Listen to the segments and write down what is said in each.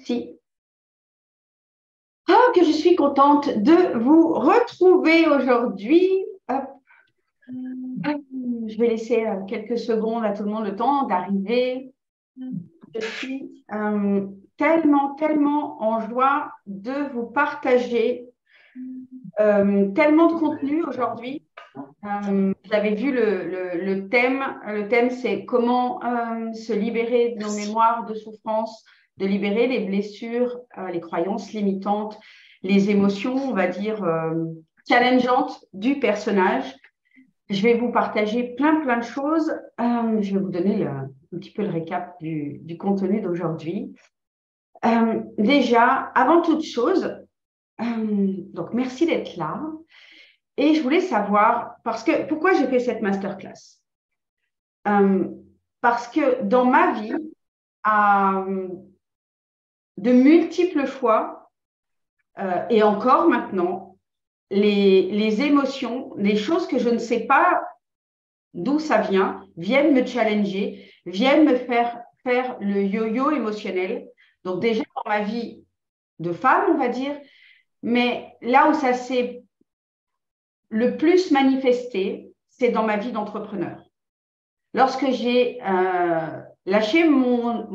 parti. Oh, que je suis contente de vous retrouver aujourd'hui. Hop. Je vais laisser quelques secondes à tout le monde le temps d'arriver. Je suis tellement en joie de vous partager tellement de contenu aujourd'hui. Vous avez vu le thème. Le thème, c'est comment se libérer de nos mémoires de souffrance, de libérer les blessures, les croyances limitantes, les émotions, on va dire, challengeantes du personnage. Je vais vous partager plein de choses. Je vais vous donner un petit peu le récap du contenu d'aujourd'hui. Déjà, avant toute chose, donc merci d'être là. Et je voulais savoir, pourquoi j'ai fait cette masterclass? Parce que dans ma vie, de multiples fois, et encore maintenant, les émotions, les choses que je ne sais pas d'où ça vient, viennent me challenger, viennent me faire le yo-yo émotionnel. Donc déjà dans ma vie de femme, on va dire, mais là où ça s'est le plus manifesté, c'est dans ma vie d'entrepreneur. Lorsque j'ai lâché mon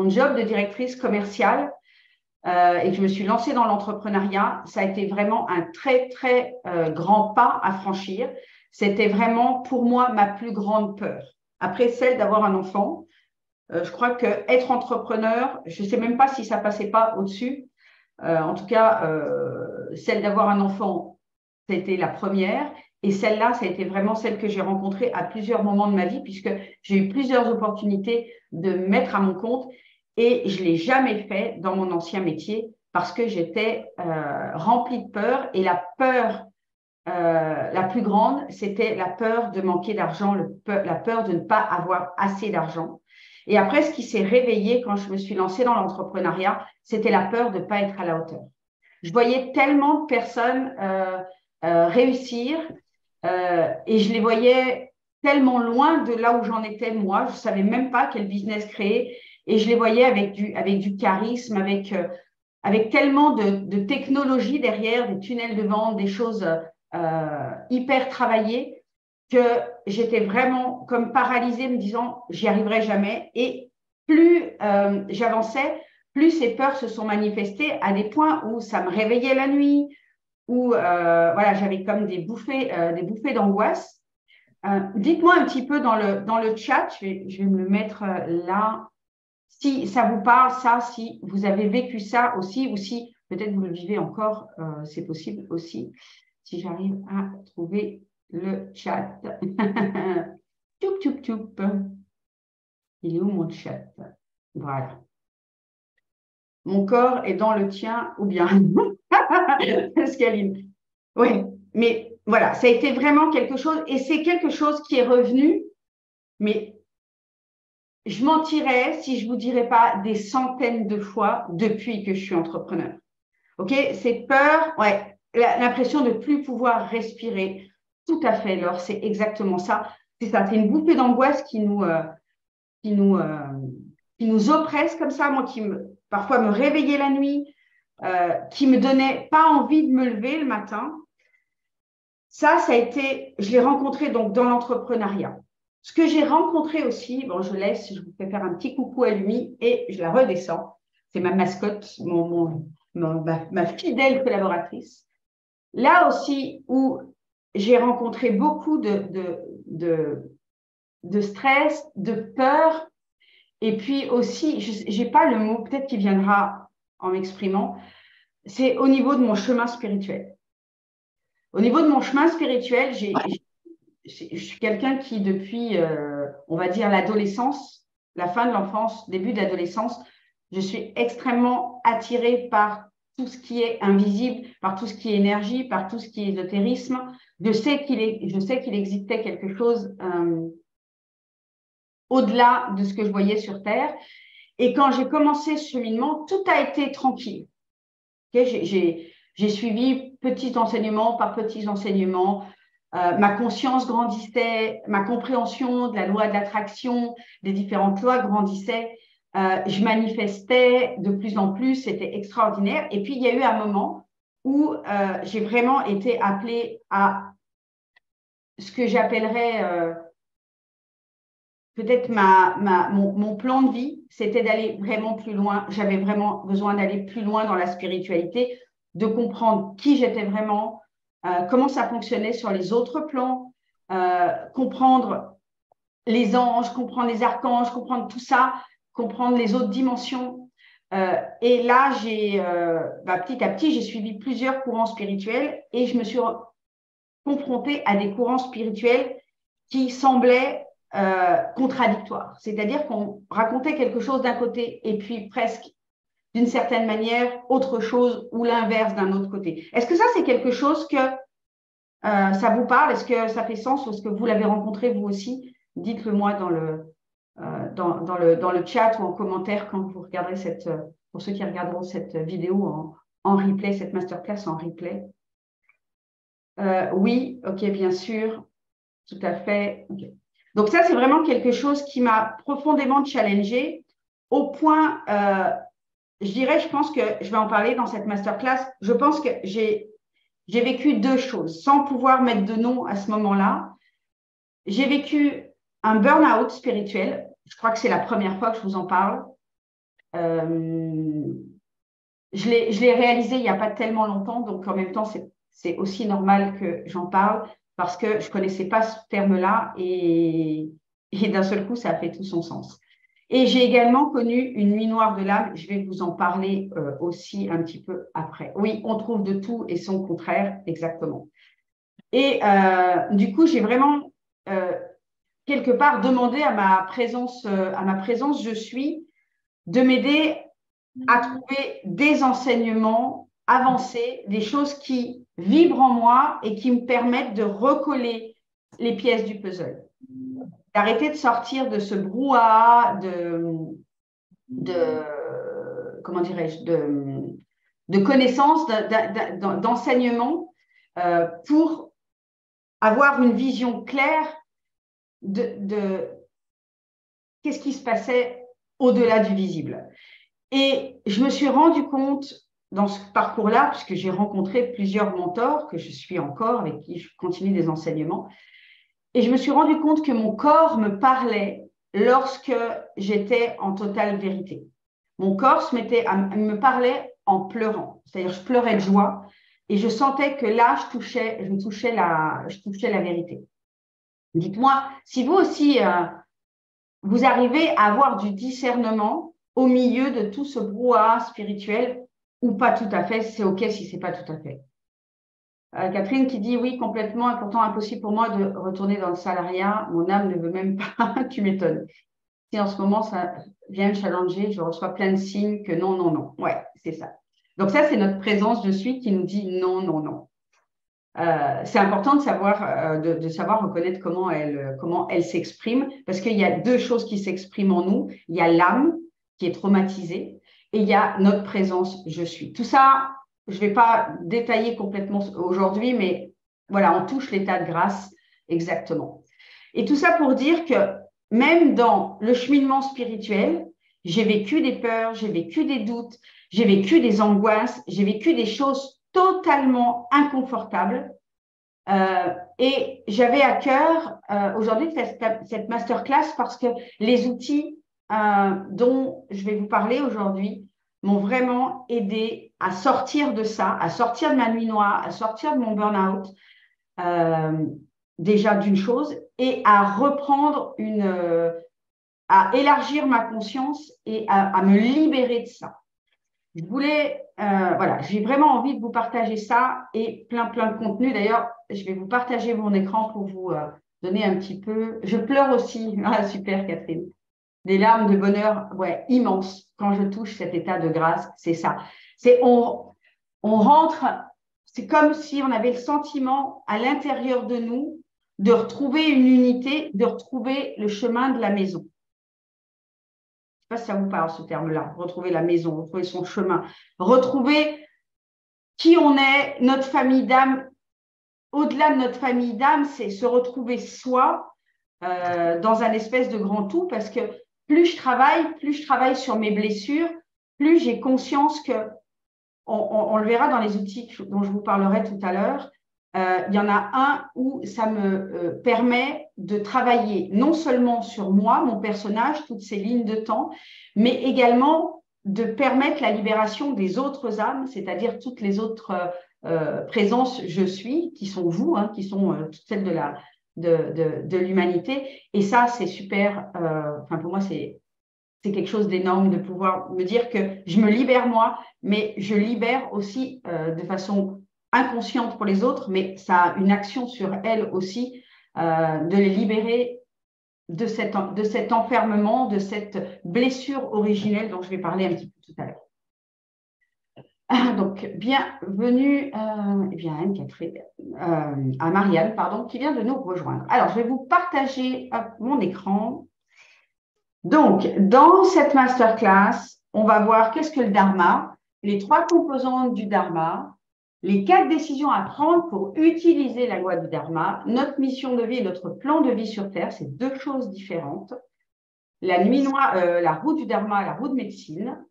job de directrice commerciale et que je me suis lancée dans l'entrepreneuriat, ça a été vraiment un très grand pas à franchir. C'était vraiment pour moi ma plus grande peur. Après celle d'avoir un enfant, je crois qu'être entrepreneur, je ne sais même pas si ça passait pas au-dessus. En tout cas, celle d'avoir un enfant, c'était la première. Et celle-là, ça a été vraiment celle que j'ai rencontrée à plusieurs moments de ma vie, puisque j'ai eu plusieurs opportunités de me mettre à mon compte et je ne l'ai jamais fait dans mon ancien métier parce que j'étais remplie de peur. Et la peur la plus grande, c'était la peur de manquer d'argent, la peur de ne pas avoir assez d'argent. Et après, ce qui s'est réveillé quand je me suis lancée dans l'entrepreneuriat, c'était la peur de ne pas être à la hauteur. Je voyais tellement de personnes réussir et je les voyais tellement loin de là où j'en étais moi. Je ne savais même pas quel business créer et je les voyais avec du charisme, avec tellement de technologie derrière, des tunnels de vente, des choses hyper travaillées que j'étais vraiment comme paralysée me disant j'y arriverai jamais. Et plus j'avançais, plus ces peurs se sont manifestées à des points où ça me réveillait la nuit, où voilà, j'avais comme des bouffées d'angoisse. Dites-moi un petit peu dans le chat, je vais me le mettre là, si ça vous parle, ça, si vous avez vécu ça aussi, ou si peut-être vous le vivez encore, c'est possible aussi, si j'arrive à trouver le chat. Tchoup. Il est où mon chat? Voilà. Mon corps est dans le tien, ou bien Pascaline. Oui, mais voilà, ça a été vraiment quelque chose, et c'est quelque chose qui est revenu, mais je mentirais si je ne vous dirais pas des centaines de fois depuis que je suis entrepreneur. OK? Cette peur, ouais, l'impression de ne plus pouvoir respirer. Tout à fait, Laure, c'est exactement ça. C'est ça, c'est une bouffée d'angoisse qui nous oppresse comme ça, moi qui parfois me réveillait la nuit, qui me donnait pas envie de me lever le matin. Ça a été, je l'ai rencontré donc dans l'entrepreneuriat. Ce que j'ai rencontré aussi, bon, je vous fais faire un petit coucou à Lumi et je la redescends. C'est ma mascotte, ma fidèle collaboratrice. Là aussi où j'ai rencontré beaucoup de stress, de peur, et puis aussi, je n'ai pas le mot, peut-être qu'il viendra en m'exprimant, c'est au niveau de mon chemin spirituel. Au niveau de mon chemin spirituel, je suis quelqu'un qui, depuis, on va dire, l'adolescence, la fin de l'enfance, début de l'adolescence, je suis extrêmement attirée par tout ce qui est invisible, par tout ce qui est énergie, par tout ce qui est ésotérisme. Je sais qu'il existait quelque chose au-delà de ce que je voyais sur Terre. Et quand j'ai commencé ce cheminement, tout a été tranquille. Okay, j'ai suivi petit enseignement par petits enseignements. Ma conscience grandissait, ma compréhension de la loi de l'attraction, des différentes lois grandissait. Je manifestais de plus en plus, c'était extraordinaire. Et puis, il y a eu un moment où j'ai vraiment été appelée à ce que j'appellerais peut-être mon plan de vie, c'était d'aller vraiment plus loin. J'avais vraiment besoin d'aller plus loin dans la spiritualité, de comprendre qui j'étais vraiment, comment ça fonctionnait sur les autres plans, comprendre les anges, comprendre les archanges, comprendre tout ça, comprendre les autres dimensions. Et là, petit à petit, j'ai suivi plusieurs courants spirituels et je me suis confrontée à des courants spirituels qui semblaient contradictoires. C'est-à-dire qu'on racontait quelque chose d'un côté et puis presque d'une certaine manière autre chose ou l'inverse d'un autre côté. Est-ce que ça, c'est quelque chose que ça vous parle? Est-ce que ça fait sens ou est-ce que vous l'avez rencontré vous aussi? Dites-le moi dans le chat ou en commentaire quand vous regarderez pour ceux qui regarderont cette vidéo en replay, cette masterclass en replay. Oui, ok, bien sûr, tout à fait. Okay. Donc ça, c'est vraiment quelque chose qui m'a profondément challengée au point, je dirais, je pense que je vais en parler dans cette masterclass, je pense que j'ai vécu deux choses, sans pouvoir mettre de nom à ce moment-là. J'ai vécu un burn-out spirituel. Je crois que c'est la première fois que je vous en parle. Je l'ai réalisé il n'y a pas tellement longtemps, donc en même temps, c'est aussi normal que j'en parle parce que je ne connaissais pas ce terme-là et d'un seul coup, ça a fait tout son sens. Et j'ai également connu une nuit noire de l'âme. Je vais vous en parler aussi un petit peu après. Oui, on trouve de tout et son contraire, exactement. Et du coup, j'ai vraiment quelque part demandé à ma présence je suis, de m'aider à trouver des enseignements avancés, des choses qui vibrent en moi et qui me permettent de recoller les pièces du puzzle. D'arrêter de sortir de ce brouhaha comment dirais-je, de connaissances, d'enseignements pour avoir une vision claire de qu'est-ce qui se passait au-delà du visible. Et je me suis rendu compte dans ce parcours-là, puisque j'ai rencontré plusieurs mentors que je suis encore, avec qui je continue des enseignements, et je me suis rendu compte que mon corps me parlait lorsque j'étais en totale vérité. Mon corps me parlait en pleurant, c'est-à-dire je pleurais de joie et je sentais que là, je touchais la vérité. Dites-moi, si vous aussi, vous arrivez à avoir du discernement au milieu de tout ce brouhaha spirituel ou pas tout à fait, c'est OK si ce n'est pas tout à fait. Catherine qui dit oui, complètement, et pourtant impossible pour moi de retourner dans le salariat. Mon âme ne veut même pas, tu m'étonnes. Si en ce moment ça vient me challenger, je reçois plein de signes que non, non, non. Ouais, c'est ça. Donc ça, c'est notre présence je suis qui nous dit non, non, non. C'est important de savoir, de savoir reconnaître comment elle s'exprime, parce qu'il y a deux choses qui s'expriment en nous. Il y a l'âme qui est traumatisée et il y a notre présence je suis. Tout ça, je ne vais pas détailler complètement aujourd'hui, mais voilà, on touche l'état de grâce exactement. Et tout ça pour dire que même dans le cheminement spirituel, j'ai vécu des peurs, j'ai vécu des doutes, j'ai vécu des angoisses, j'ai vécu des choses totalement inconfortables. Et j'avais à cœur aujourd'hui de faire cette masterclass parce que les outils dont je vais vous parler aujourd'hui m'ont vraiment aidé à sortir de ça, à sortir de ma nuit noire, à sortir de mon burn-out, déjà d'une chose, et à reprendre à élargir ma conscience et à me libérer de ça. Je voulais, voilà, j'ai vraiment envie de vous partager ça et plein de contenu. D'ailleurs, je vais vous partager mon écran pour vous donner un petit peu. Je pleure aussi. Ah, super, Catherine. Des larmes de bonheur, ouais, immenses quand je touche cet état de grâce. C'est ça. On rentre, c'est comme si on avait le sentiment à l'intérieur de nous de retrouver une unité, de retrouver le chemin de la maison. Je ne sais pas si ça vous parle, ce terme-là. Retrouver la maison, retrouver son chemin, retrouver qui on est, notre famille d'âme. Au-delà de notre famille d'âme, c'est se retrouver soi dans un espèce de grand tout, parce que plus je travaille sur mes blessures, plus j'ai conscience que, on le verra dans les outils dont je vous parlerai tout à l'heure, il y en a un où ça me permet de travailler non seulement sur moi, mon personnage, toutes ces lignes de temps, mais également de permettre la libération des autres âmes, c'est-à-dire toutes les autres présences je suis, qui sont vous, hein, qui sont toutes celles de l'humanité. Et ça, c'est super, pour moi, c'est quelque chose d'énorme de pouvoir me dire que je me libère moi, mais je libère aussi de façon inconsciente pour les autres, mais ça a une action sur elles aussi, de les libérer de cet enfermement, de cette blessure originelle dont je vais parler un petit peu tout à l'heure. Donc, bienvenue à Marianne, pardon, qui vient de nous rejoindre. Alors, je vais vous partager mon écran. Donc, dans cette masterclass, on va voir qu'est-ce que le Dharma, les 3 composantes du Dharma, les 4 décisions à prendre pour utiliser la loi du Dharma, notre mission de vie et notre plan de vie sur Terre, c'est 2 choses différentes. La nuit noire, la roue du Dharma, la roue de médecine,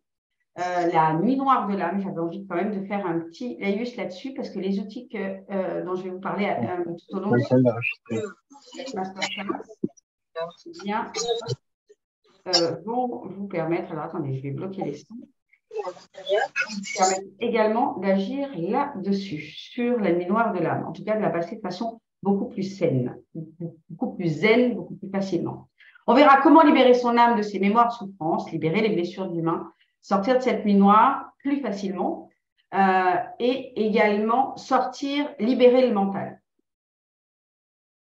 la nuit noire de l'âme. J'avais envie quand même de faire un petit laïus là-dessus parce que les outils dont je vais vous parler tout au long de cette masterclass vont vous permettre, alors attendez, je vais bloquer les sons, permettre également d'agir là-dessus, sur la nuit noire de l'âme, en tout cas de la passer de façon beaucoup plus saine, beaucoup plus zen, beaucoup plus facilement. On verra comment libérer son âme de ses mémoires de souffrance, libérer les blessures d'humain, sortir de cette nuit noire plus facilement et également libérer le mental.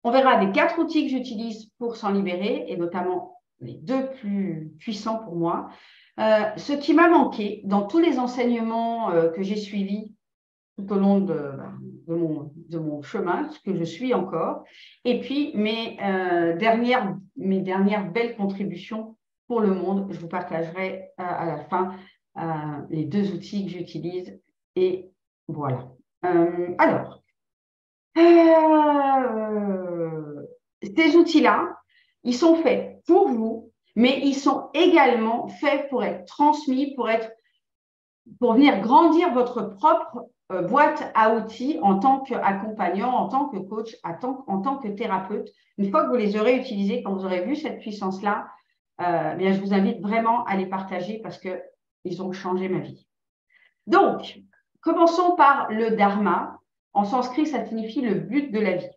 On verra les 4 outils que j'utilise pour s'en libérer et notamment les 2 plus puissants pour moi. Ce qui m'a manqué dans tous les enseignements que j'ai suivis tout au long de mon chemin, ce que je suis encore, et puis mes dernières belles contributions pour le monde. Je vous partagerai à la fin les 2 outils que j'utilise et voilà. Alors, ces outils-là, ils sont faits pour vous, mais ils sont également faits pour être transmis, pour venir grandir votre propre boîte à outils en tant qu'accompagnant, en tant que coach, en tant que thérapeute. Une fois que vous les aurez utilisés, quand vous aurez vu cette puissance-là, bien, je vous invite vraiment à les partager parce qu'ils ont changé ma vie. Donc, commençons par le Dharma. En sanskrit, ça signifie le but de la vie.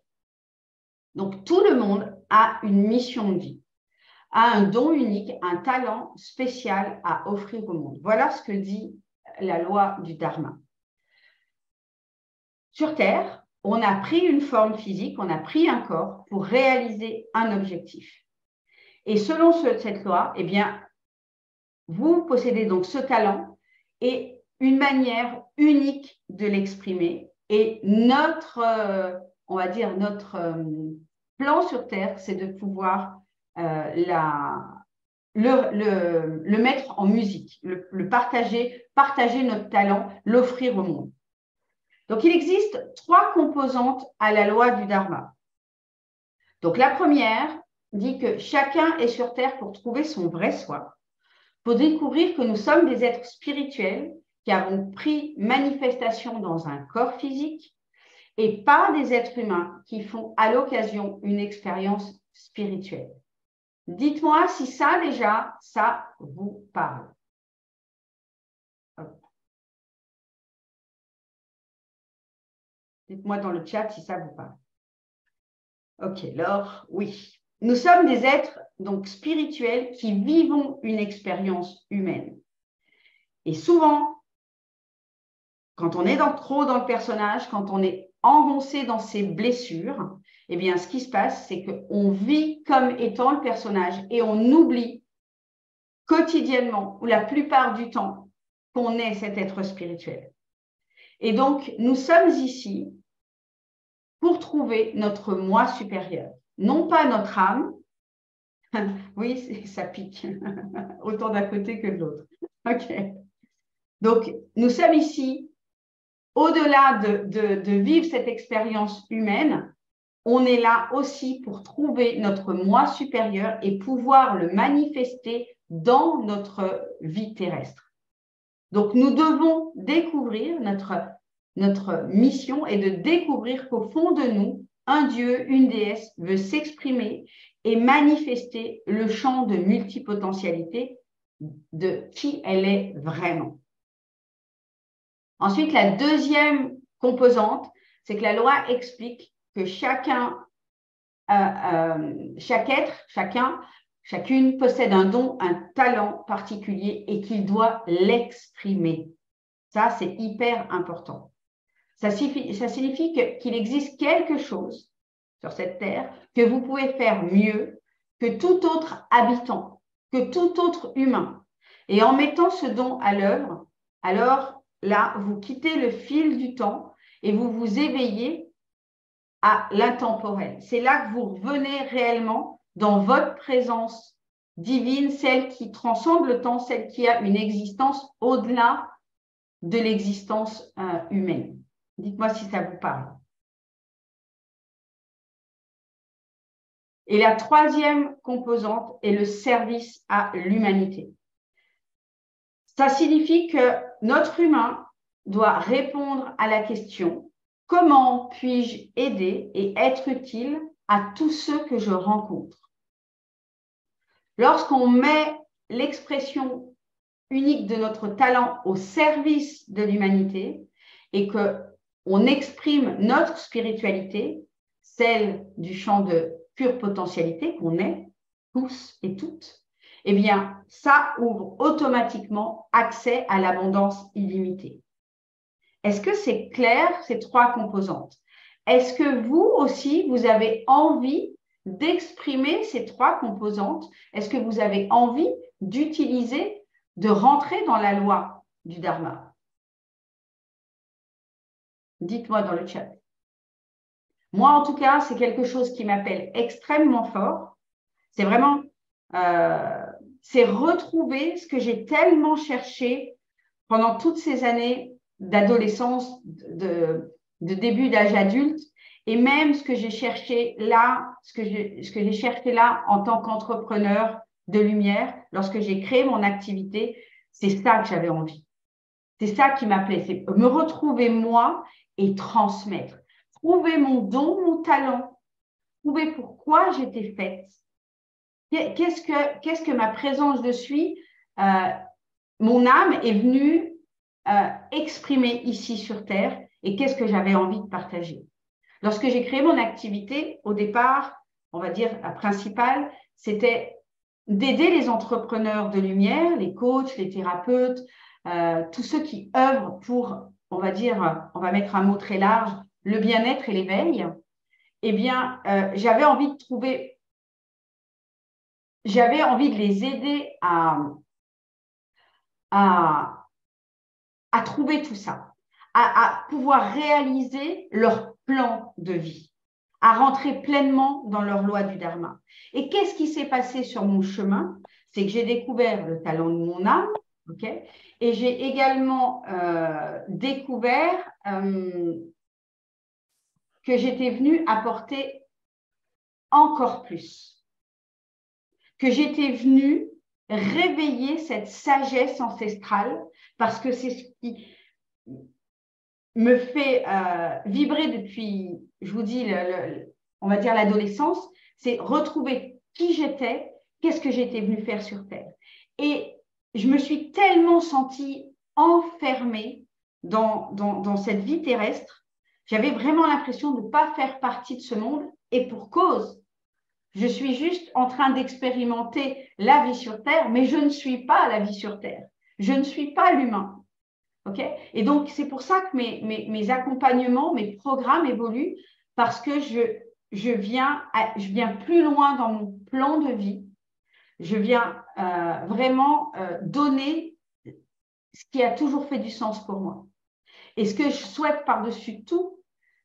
Donc, tout le monde a une mission de vie, a un don unique, un talent spécial à offrir au monde. Voilà ce que dit la loi du Dharma. Sur Terre, on a pris une forme physique, on a pris un corps pour réaliser un objectif. Et selon cette loi, eh bien, vous possédez donc ce talent et une manière unique de l'exprimer. Et on va dire, notre plan sur Terre, c'est de pouvoir le mettre en musique, le partager notre talent, l'offrir au monde. Donc, il existe 3 composantes à la loi du Dharma. Donc, la première dit que chacun est sur Terre pour trouver son vrai soi, pour découvrir que nous sommes des êtres spirituels qui avons pris manifestation dans un corps physique et pas des êtres humains qui font à l'occasion une expérience spirituelle. Dites-moi si ça, déjà, ça vous parle. Dites-moi dans le chat si ça vous parle. Ok, alors, oui. Nous sommes des êtres donc spirituels qui vivons une expérience humaine. Et souvent, quand on est trop dans le personnage, quand on est engoncé dans ses blessures, eh bien, ce qui se passe, c'est qu'on vit comme étant le personnage et on oublie quotidiennement, ou la plupart du temps, qu'on est cet être spirituel. Et donc, nous sommes ici pour trouver notre moi supérieur, non pas notre âme. Oui, ça pique, autant d'un côté que de l'autre. Ok. Donc, nous sommes ici, au-delà de vivre cette expérience humaine, on est là aussi pour trouver notre moi supérieur et pouvoir le manifester dans notre vie terrestre. Donc, nous devons découvrir notre mission et de découvrir qu'au fond de nous, un Dieu, une déesse veut s'exprimer et manifester le champ de multipotentialité de qui elle est vraiment. Ensuite, la deuxième composante, c'est que la loi explique que chaque être, chacune possède un don, un talent particulier et qu'il doit l'exprimer. Ça, c'est hyper important. Ça signifie qu'il existe quelque chose sur cette terre que vous pouvez faire mieux que tout autre habitant, que tout autre humain. Et en mettant ce don à l'œuvre, alors là, vous quittez le fil du temps et vous vous éveillez à l'intemporel. C'est là que vous revenez réellement dans votre présence divine, celle qui transcende le temps, celle qui a une existence au-delà de l'existence humaine. Dites-moi si ça vous parle. Et la troisième composante est le service à l'humanité. Ça signifie que notre humain doit répondre à la question « Comment puis-je aider et être utile à tous ceux que je rencontre ?» Lorsqu'on met l'expression unique de notre talent au service de l'humanité et qu'on exprime notre spiritualité, celle du champ de pure potentialité qu'on est tous et toutes, eh bien, ça ouvre automatiquement accès à l'abondance illimitée. Est-ce que c'est clair, ces trois composantes? Est-ce que vous aussi, vous avez envie d'exprimer ces trois composantes? Est-ce que vous avez envie d'utiliser, de rentrer dans la loi du Dharma? Dites-moi dans le chat. Moi, en tout cas, c'est quelque chose qui m'appelle extrêmement fort. C'est vraiment... c'est retrouver ce que j'ai tellement cherché pendant toutes ces années d'adolescence, de début d'âge adulte, et même ce que j'ai cherché là, ce que j'ai cherché là en tant qu'entrepreneur de lumière, lorsque j'ai créé mon activité, c'est ça que j'avais envie. C'est ça qui m'appelait, c'est me retrouver moi et transmettre. Trouver mon don, mon talent, trouver pourquoi j'étais faite. Qu'est-ce que ma présence de suis, mon âme est venue exprimer ici sur Terre et qu'est-ce que j'avais envie de partager. Lorsque j'ai créé mon activité, au départ, on va dire principale, c'était d'aider les entrepreneurs de lumière, les coachs, les thérapeutes, tous ceux qui œuvrent pour, on va dire, on va mettre un mot très large, le bien-être et l'éveil. Eh bien, j'avais envie de les aider à trouver tout ça, à pouvoir réaliser leur plan de vie, à rentrer pleinement dans leur loi du Dharma. Et qu'est-ce qui s'est passé sur mon chemin? C'est que j'ai découvert le talent de mon âme, okay, et j'ai également découvert que j'étais venue apporter encore plus, que j'étais venue réveiller cette sagesse ancestrale, parce que c'est ce qui me fait vibrer depuis, je vous dis, on va dire l'adolescence, c'est retrouver qui j'étais, qu'est-ce que j'étais venue faire sur Terre. Et je me suis tellement sentie enfermée dans cette vie terrestre, j'avais vraiment l'impression de ne pas faire partie de ce monde, et pour cause. Je suis juste en train d'expérimenter la vie sur Terre, mais je ne suis pas la vie sur Terre. Je ne suis pas l'humain. Okay? Et donc, c'est pour ça que mes accompagnements, mes programmes évoluent, parce que je viens plus loin dans mon plan de vie. Je viens vraiment donner ce qui a toujours fait du sens pour moi. Et ce que je souhaite par-dessus tout,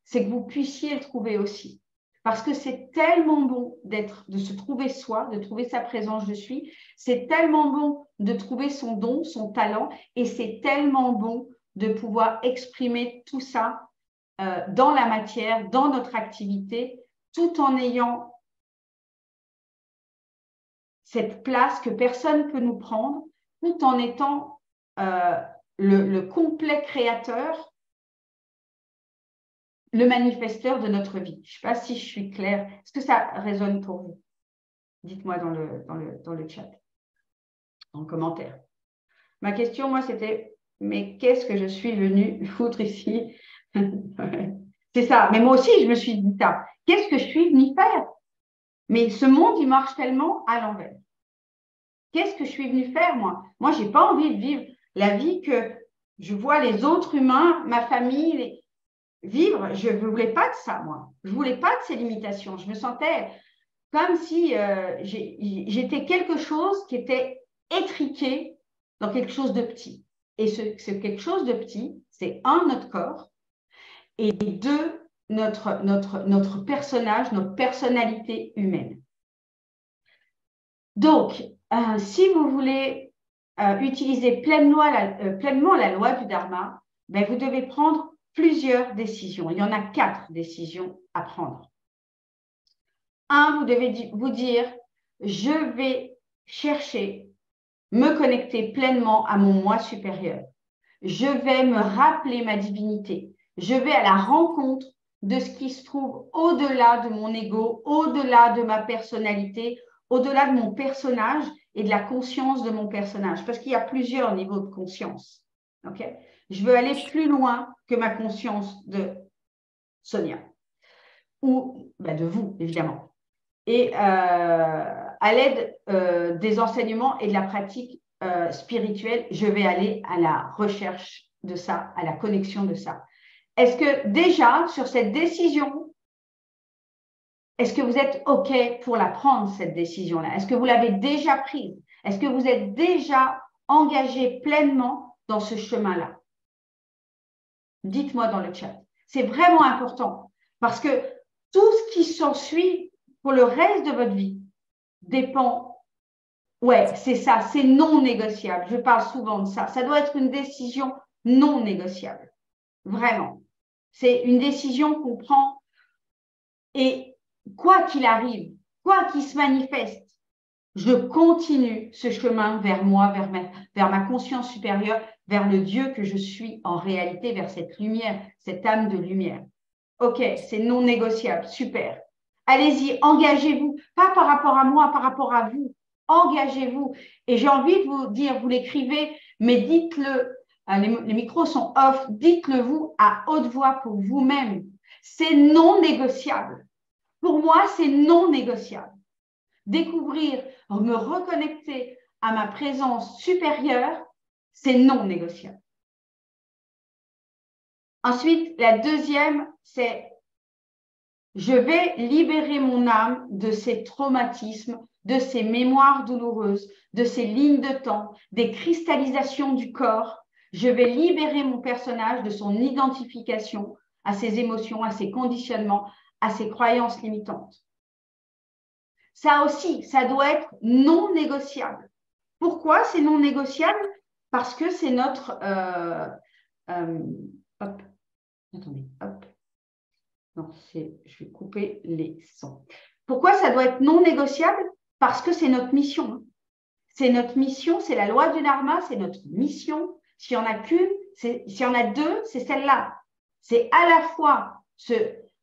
c'est que vous puissiez le trouver aussi. Parce que c'est tellement bon de se trouver soi, de trouver sa présence je suis. C'est tellement bon de trouver son don, son talent. Et c'est tellement bon de pouvoir exprimer tout ça dans la matière, dans notre activité, tout en ayant cette place que personne ne peut nous prendre, tout en étant le complet créateur, le manifesteur de notre vie. Je ne sais pas si je suis claire. Est-ce que ça résonne pour vous? Dites-moi dans le chat, en commentaire. Ma question, moi, c'était, mais qu'est-ce que je suis venue foutre ici? C'est ça. Mais moi aussi, je me suis dit ça. Qu'est-ce que je suis venue faire? Mais ce monde, il marche tellement à l'envers. Qu'est-ce que je suis venue faire, moi? Moi, je n'ai pas envie de vivre la vie que je vois les autres humains, ma famille, vivre. Je ne voulais pas de ça, moi. Je ne voulais pas de ces limitations. Je me sentais comme si j'étais quelque chose qui était étriqué dans quelque chose de petit. Et ce quelque chose de petit, c'est un, notre corps, et deux, notre personnage, notre personnalité humaine. Donc, si vous voulez utiliser pleinement la loi du Dharma, ben, vous devez prendre plusieurs décisions. Il y en a 4 décisions à prendre. 1, vous devez vous dire, je vais chercher, me connecter pleinement à mon moi supérieur. Je vais me rappeler ma divinité. Je vais à la rencontre de ce qui se trouve au-delà de mon ego, au-delà de ma personnalité, au-delà de mon personnage et de la conscience de mon personnage. Parce qu'il y a plusieurs niveaux de conscience. Okay? Je veux aller plus loin que ma conscience de Sonia. Ou ben, de vous, évidemment. Et à l'aide des enseignements et de la pratique spirituelle, je vais aller à la recherche de ça, à la connexion de ça. Est-ce que déjà, sur cette décision, est-ce que vous êtes OK pour la prendre, cette décision-là? Est-ce que vous l'avez déjà prise? Est-ce que vous êtes déjà engagé pleinement dans ce chemin-là? Dites-moi dans le chat. C'est vraiment important parce que tout ce qui s'ensuit pour le reste de votre vie dépend. Ouais, c'est ça, c'est non négociable. Je parle souvent de ça. Ça doit être une décision non négociable. Vraiment. C'est une décision qu'on prend et quoi qu'il arrive, quoi qu'il se manifeste, je continue ce chemin vers moi, vers ma conscience supérieure, vers le Dieu que je suis en réalité, vers cette lumière, cette âme de lumière. OK, c'est non négociable, super. Allez-y, engagez-vous, pas par rapport à moi, par rapport à vous. Engagez-vous. Et j'ai envie de vous dire, vous l'écrivez, mais dites-le, les micros sont off, dites-le vous à haute voix pour vous-même. C'est non négociable. Pour moi, c'est non négociable. Découvrir, me reconnecter à ma présence supérieure, c'est non négociable. Ensuite, la deuxième, c'est je vais libérer mon âme de ces traumatismes, de ces mémoires douloureuses, de ces lignes de temps, des cristallisations du corps. Je vais libérer mon personnage de son identification à ses émotions, à ses conditionnements, à ses croyances limitantes. Ça aussi, ça doit être non négociable. Pourquoi c'est non négociable? Parce que c'est notre... hop, attendez, hop. Non, je vais couper les sons. Pourquoi ça doit être non négociable? Parce que c'est notre mission. C'est notre mission, c'est la loi du Dharma, c'est notre mission. S'il n'y en a qu'une, s'il y en a deux, c'est celle-là. C'est à la fois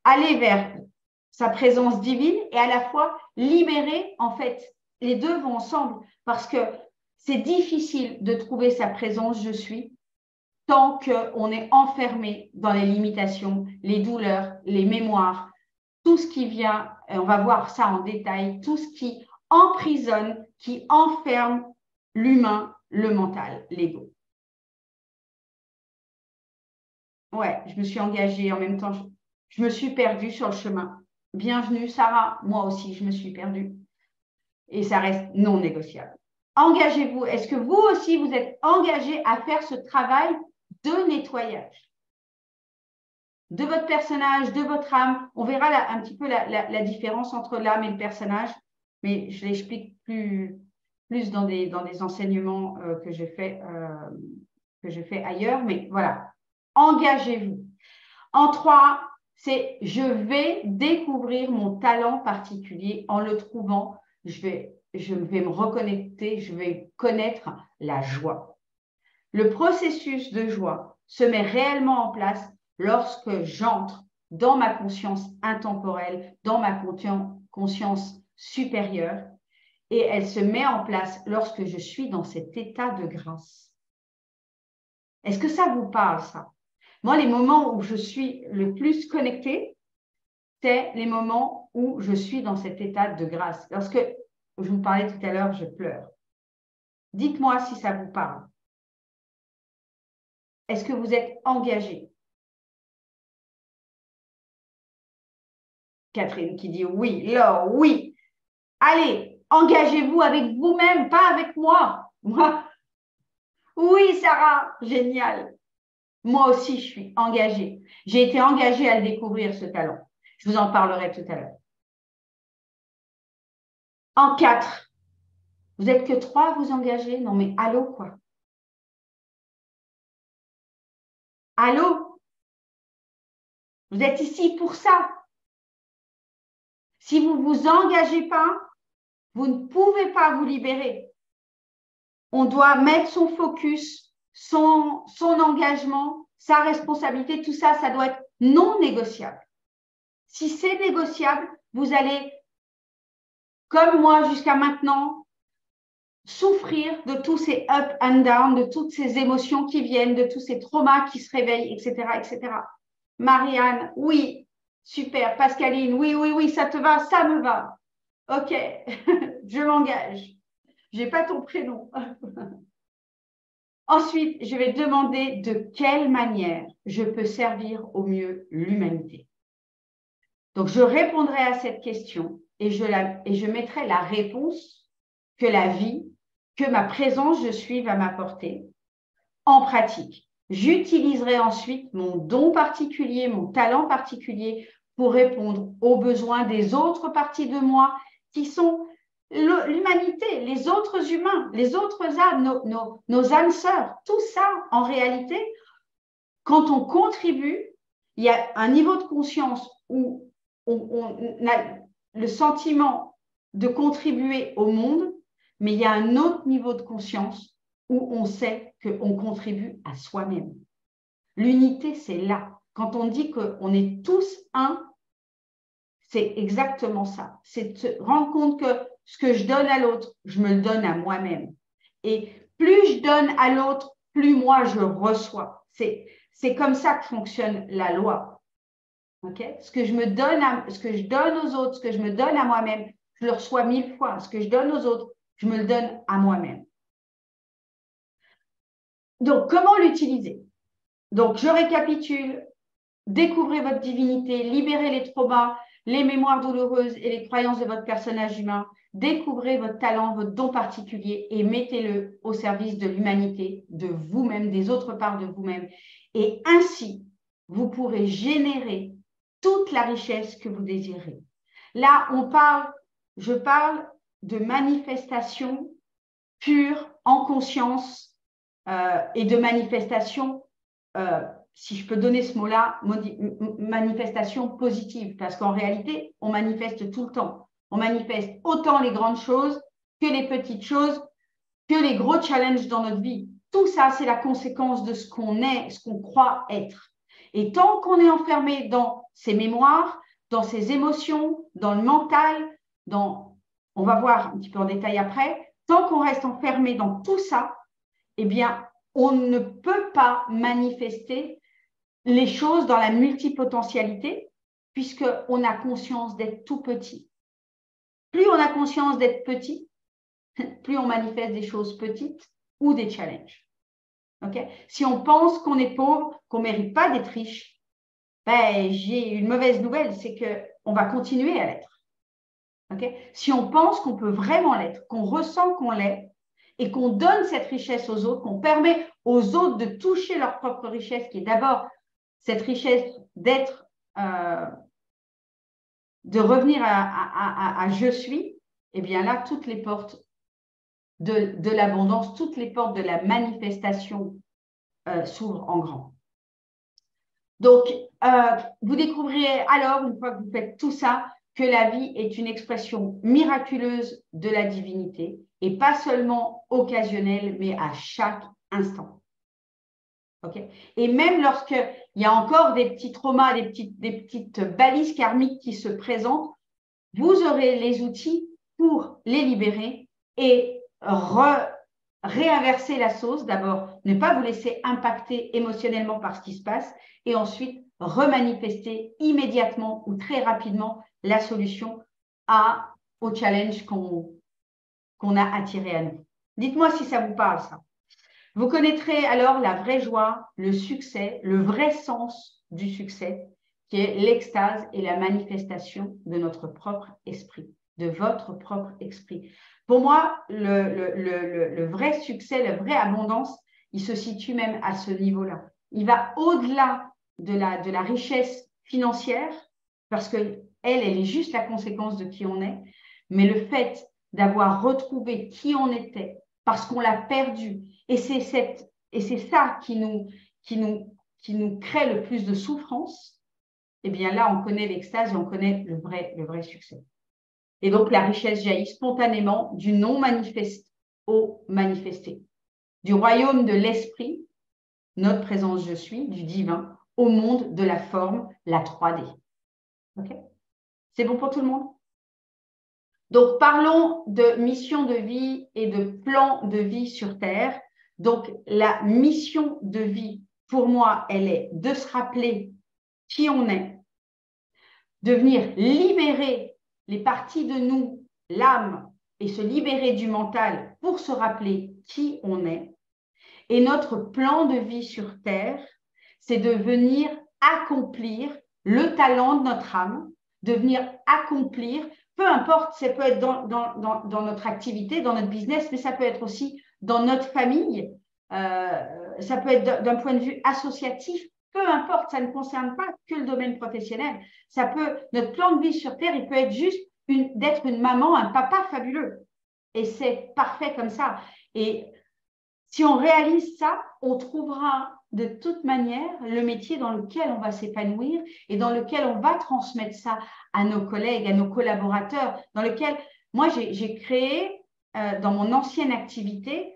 aller vers sa présence divine et à la fois libérer, en fait, les deux vont ensemble parce que c'est difficile de trouver sa présence, je suis, tant qu'on est enfermé dans les limitations, les douleurs, les mémoires, tout ce qui vient, et on va voir ça en détail, tout ce qui emprisonne, qui enferme l'humain, le mental, l'ego. Ouais, je me suis engagée en même temps, je me suis perdue sur le chemin. Bienvenue Sarah, moi aussi je me suis perdue. Et ça reste non négociable. Engagez-vous. Est-ce que vous aussi vous êtes engagé à faire ce travail de nettoyage de votre personnage, de votre âme? On verra un petit peu la différence entre l'âme et le personnage, mais je l'explique plus dans des enseignements que j'ai fait ailleurs. Mais voilà, engagez-vous. En 3, c'est je vais découvrir mon talent particulier en le trouvant. Je vais me reconnecter, je vais connaître la joie. Le processus de joie se met réellement en place lorsque j'entre dans ma conscience intemporelle, dans ma conscience supérieure, et elle se met en place lorsque je suis dans cet état de grâce. Est-ce que ça vous parle, ça? Moi, les moments où je suis le plus connectée, c'est les moments où je suis dans cet état de grâce. Lorsque je vous parlais tout à l'heure, je pleure. Dites-moi si ça vous parle. Est-ce que vous êtes engagé? Catherine qui dit oui. Laure, oui. Allez, engagez-vous avec vous-même, pas avec moi. Moi, oui, Sarah, génial. Moi aussi, je suis engagée. J'ai été engagée à le découvrir, ce talent. Je vous en parlerai tout à l'heure. En 4. Vous n'êtes que 3 à vous engager? Non, mais allô, quoi. Allô? Vous êtes ici pour ça. Si vous ne vous engagez pas, vous ne pouvez pas vous libérer. On doit mettre son focus, son engagement, sa responsabilité, tout ça, ça doit être non négociable. Si c'est négociable, vous allez, comme moi jusqu'à maintenant, souffrir de tous ces up and down, de toutes ces émotions qui viennent, de tous ces traumas qui se réveillent, etc., etc. Marianne, oui, super. Pascaline, oui, oui, oui, ça te va, ça me va. Ok, je m'engage. Je n'ai pas ton prénom. Ensuite, je vais demander de quelle manière je peux servir au mieux l'humanité. Donc, je répondrai à cette question et je mettrai la réponse que la vie, que ma présence je suis va m'apporter en pratique. J'utiliserai ensuite mon don particulier, mon talent particulier pour répondre aux besoins des autres parties de moi qui sont l'humanité, les autres humains, les autres âmes, nos âmes sœurs. Tout ça, en réalité, quand on contribue, il y a un niveau de conscience où on a le sentiment de contribuer au monde, mais il y a un autre niveau de conscience où on sait qu'on contribue à soi-même. L'unité, c'est là. Quand on dit qu'on est tous un, c'est exactement ça. C'est de se rendre compte que ce que je donne à l'autre, je me le donne à moi-même. Et plus je donne à l'autre, plus moi je reçois. C'est comme ça que fonctionne la loi. Okay? Ce que je donne aux autres, ce que je me donne à moi-même, je le reçois 1000 fois. Ce que je donne aux autres, je me le donne à moi-même. Donc, comment l'utiliser? Donc, je récapitule. Découvrez votre divinité, libérez les traumas, les mémoires douloureuses et les croyances de votre personnage humain. Découvrez votre talent, votre don particulier et mettez-le au service de l'humanité, de vous-même, des autres parts de vous-même. Et ainsi, vous pourrez générer toute la richesse que vous désirez. Là, je parle de manifestation pure, en conscience, et de manifestation, si je peux donner ce mot-là, manifestation positive, parce qu'en réalité, on manifeste tout le temps. On manifeste autant les grandes choses que les petites choses, que les gros challenges dans notre vie. Tout ça, c'est la conséquence de ce qu'on est, ce qu'on croit être. Et tant qu'on est enfermé dans ses mémoires, dans ses émotions, dans le mental, on va voir un petit peu en détail après, tant qu'on reste enfermé dans tout ça, eh bien, on ne peut pas manifester les choses dans la multipotentialité puisqu'on a conscience d'être tout petit. Plus on a conscience d'être petit, plus on manifeste des choses petites ou des challenges. Okay? Si on pense qu'on est pauvre, qu'on ne mérite pas d'être riche, ben, j'ai une mauvaise nouvelle, c'est qu'on va continuer à l'être. Okay? Si on pense qu'on peut vraiment l'être, qu'on ressent qu'on l'est, et qu'on donne cette richesse aux autres, qu'on permet aux autres de toucher leur propre richesse, qui est d'abord cette richesse d'être, de revenir à je suis, eh bien là, toutes les portes de l'abondance, toutes les portes de la manifestation s'ouvrent en grand. Donc, vous découvrirez alors, une fois que vous faites tout ça, que la vie est une expression miraculeuse de la divinité et pas seulement occasionnelle, mais à chaque instant. Okay. Et même lorsqu'il y a encore des petits traumas, des petites balises karmiques qui se présentent, vous aurez les outils pour les libérer et réinverser la sauce. D'abord, ne pas vous laisser impacter émotionnellement par ce qui se passe et ensuite remanifester immédiatement ou très rapidement la solution au challenge qu'on a attiré à nous. Dites-moi si ça vous parle, ça. Vous connaîtrez alors la vraie joie, le succès, le vrai sens du succès, qui est l'extase et la manifestation de notre propre esprit, de votre propre esprit. Pour moi, le vrai succès, la vraie abondance, il se situe même à ce niveau-là. Il va au-delà de la richesse financière, parce qu'elle est juste la conséquence de qui on est, mais le fait d'avoir retrouvé qui on était, parce qu'on l'a perdu, et c'est ça qui nous crée le plus de souffrance, eh bien là, on connaît l'extase et on connaît le vrai succès. Et donc, la richesse jaillit spontanément du non manifeste au manifesté, du royaume de l'esprit, notre présence je suis, du divin, au monde de la forme, la 3D. Okay. C'est bon pour tout le monde? Donc, parlons de mission de vie et de plan de vie sur Terre. Donc, la mission de vie, pour moi, elle est de se rappeler qui on est, de venir libérer les parties de nous, l'âme, et se libérer du mental pour se rappeler qui on est. Et notre plan de vie sur Terre, c'est de venir accomplir le talent de notre âme, de venir accomplir, peu importe, ça peut être dans notre activité, dans notre business, mais ça peut être aussi dans notre famille, ça peut être d'un point de vue associatif, peu importe, ça ne concerne pas que le domaine professionnel. Notre plan de vie sur Terre, il peut être juste d'être une maman, un papa fabuleux. Et c'est parfait comme ça. Et si on réalise ça, on trouvera de toute manière le métier dans lequel on va s'épanouir et dans lequel on va transmettre ça à nos collègues, à nos collaborateurs, dans lequel moi j'ai créé dans mon ancienne activité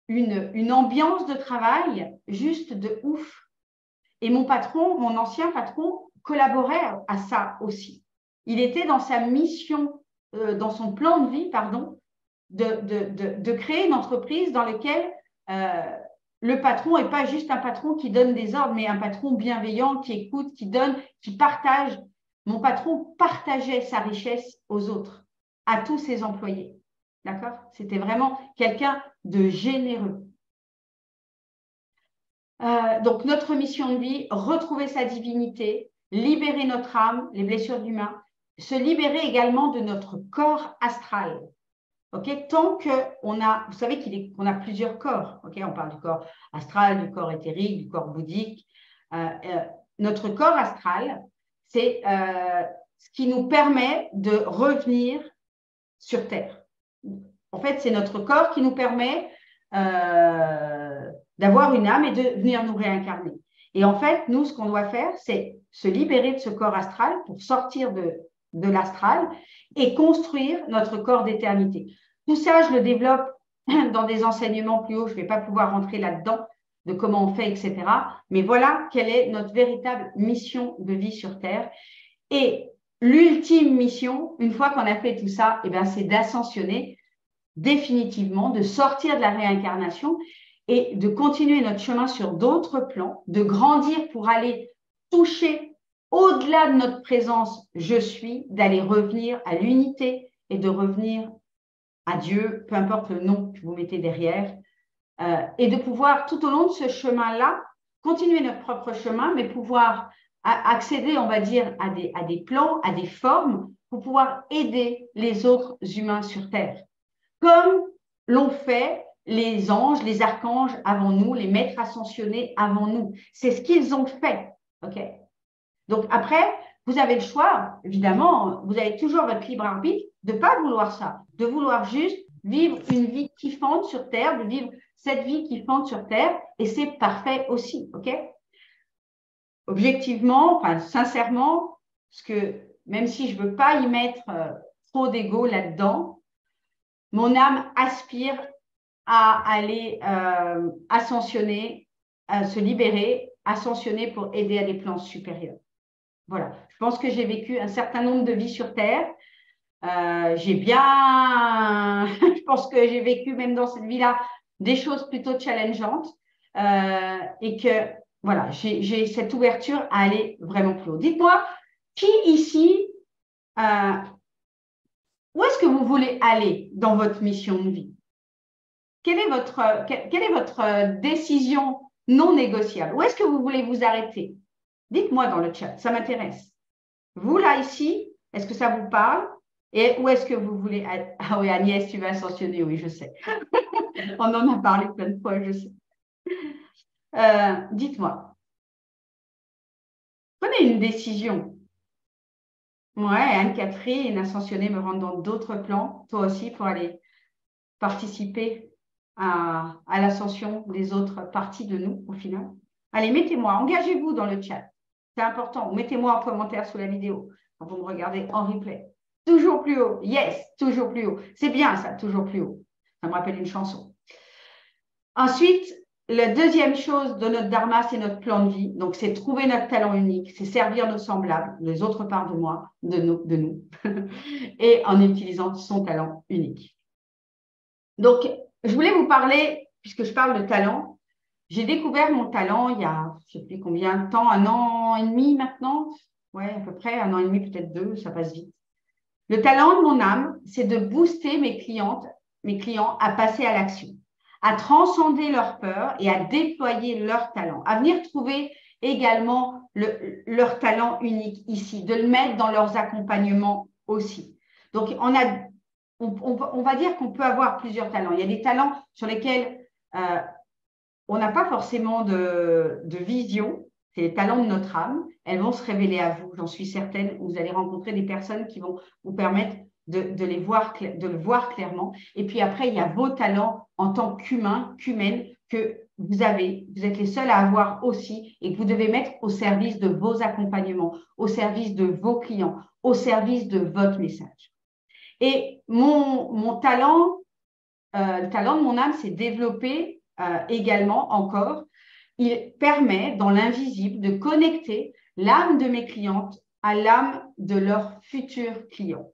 une ambiance de travail juste de ouf. Et mon ancien patron, collaborait à ça aussi. Il était dans sa mission, dans son plan de vie, pardon, de créer une entreprise dans laquelle le patron n'est pas juste un patron qui donne des ordres, mais un patron bienveillant, qui écoute, qui donne, qui partage. Mon patron partageait sa richesse aux autres, à tous ses employés. D'accord? C'était vraiment quelqu'un de généreux. Donc, notre mission de vie, retrouver sa divinité, libérer notre âme, les blessures d'humain, se libérer également de notre corps astral. Okay? Tant qu'on a, vous savez qu'on a plusieurs corps. Okay? On parle du corps astral, du corps éthérique, du corps bouddhique. Notre corps astral, c'est ce qui nous permet de revenir sur Terre. En fait, c'est notre corps qui nous permet d'avoir une âme et de venir nous réincarner. Et en fait, nous, ce qu'on doit faire, c'est se libérer de ce corps astral pour sortir de l'astral et construire notre corps d'éternité. Tout ça, je le développe dans des enseignements plus hauts. Je ne vais pas pouvoir rentrer là-dedans de comment on fait, etc. Mais voilà quelle est notre véritable mission de vie sur Terre. Et l'ultime mission, une fois qu'on a fait tout ça, eh bien, c'est d'ascensionner définitivement, de sortir de la réincarnation et de continuer notre chemin sur d'autres plans, de grandir pour aller toucher au-delà de notre présence je suis, d'aller revenir à l'unité et de revenir à Dieu, peu importe le nom que vous mettez derrière, et de pouvoir tout au long de ce chemin-là continuer notre propre chemin, mais pouvoir accéder, on va dire, à des plans, à des formes pour pouvoir aider les autres humains sur Terre. Comme l'ont fait les anges, les archanges avant nous, les maîtres ascensionnés avant nous. C'est ce qu'ils ont fait. Okay? Donc après, vous avez le choix, évidemment, vous avez toujours votre libre arbitre de ne pas vouloir ça, de vouloir juste vivre une vie kiffante sur Terre, de vivre cette vie kiffante sur Terre, et c'est parfait aussi. Okay? objectivement, enfin, sincèrement, parce que même si je ne veux pas y mettre trop d'ego là-dedans, mon âme aspire à aller ascensionner, à se libérer, ascensionner pour aider à des plans supérieurs. Voilà. Je pense que j'ai vécu un certain nombre de vies sur Terre. Je pense que j'ai vécu même dans cette vie-là des choses plutôt challengeantes et que voilà, j'ai cette ouverture à aller vraiment plus haut. Dites-moi, qui ici, où est-ce que vous voulez aller dans votre mission de vie? Quelle est votre décision non négociable? Où est-ce que vous voulez vous arrêter? Dites-moi dans le chat, ça m'intéresse. Vous, là, ici, est-ce que ça vous parle? Et où est-ce que vous voulez aller? Ah oui, Agnès, tu vas ascensionner, oui, je sais. On en a parlé plein de fois, je sais. Dites-moi, prenez une décision. Ouais, Anne-Catherine, ascensionnée, me rendre dans d'autres plans, toi aussi, pour aller participer à l'ascension des autres parties de nous, au final. Allez, mettez-moi, engagez-vous dans le chat. C'est important. Mettez-moi en commentaire sous la vidéo quand vous me regardez en replay. Toujours plus haut. Yes, toujours plus haut. C'est bien ça, toujours plus haut. Ça me rappelle une chanson. Ensuite, la deuxième chose de notre dharma, c'est notre plan de vie. Donc, c'est trouver notre talent unique, c'est servir nos semblables, les autres parts de moi, de nous, et en utilisant son talent unique. Donc, je voulais vous parler, puisque je parle de talent, j'ai découvert mon talent il y a, je ne sais plus combien de temps, 1 an et demi maintenant. Ouais, à peu près 1 an et demi, peut-être 2, ça passe vite. Le talent de mon âme, c'est de booster mes clients à passer à l'action, à transcender leur peur et à déployer leur talent, à venir trouver également leur talent unique ici, de le mettre dans leurs accompagnements aussi. Donc, on va dire qu'on peut avoir plusieurs talents. Il y a des talents sur lesquels on n'a pas forcément de vision. C'est les talents de notre âme. Elles vont se révéler à vous, j'en suis certaine. Vous allez rencontrer des personnes qui vont vous permettre de le voir clairement. Et puis après, il y a vos talents en tant qu'humain, qu'humaine, que vous avez. Vous êtes les seuls à avoir aussi et que vous devez mettre au service de vos accompagnements, au service de vos clients, au service de votre message. Et mon talent, le talent de mon âme, c'est développé également encore. Il permet dans l'invisible de connecter l'âme de mes clientes à l'âme de leurs futurs clients.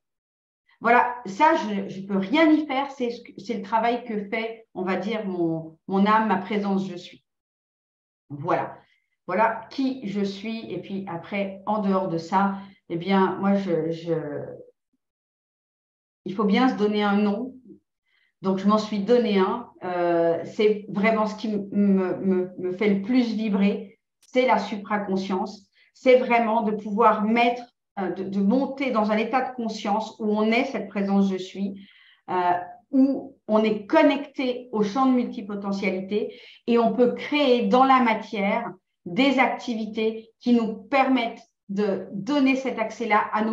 Voilà, ça, je ne peux rien y faire. C'est le travail que fait, on va dire, mon âme, ma présence, je suis. Voilà. Voilà qui je suis. Et puis après, en dehors de ça, eh bien, moi, il faut bien se donner un nom. Donc, je m'en suis donné un. C'est vraiment ce qui me fait le plus vibrer, c'est la supraconscience. C'est vraiment de pouvoir mettre, de monter dans un état de conscience où on est cette présence je suis, où on est connecté au champ de multipotentialité et on peut créer dans la matière des activités qui nous permettent de donner cet accès-là à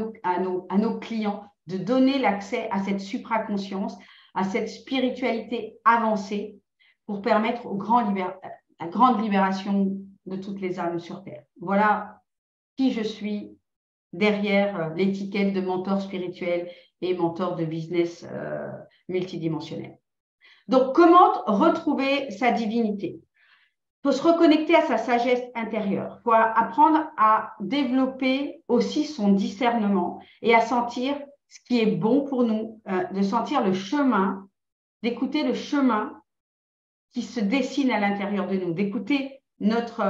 nos clients, de donner l'accès à cette supraconscience, à cette spiritualité avancée pour permettre la grande libération de toutes les âmes sur Terre. Voilà qui je suis derrière l'étiquette de mentor spirituel et mentor de business multidimensionnel. Donc, comment retrouver sa divinité? Il faut se reconnecter à sa sagesse intérieure. Il faut apprendre à développer aussi son discernement et à sentir ce qui est bon pour nous, de sentir le chemin, d'écouter le chemin qui se dessine à l'intérieur de nous, d'écouter notre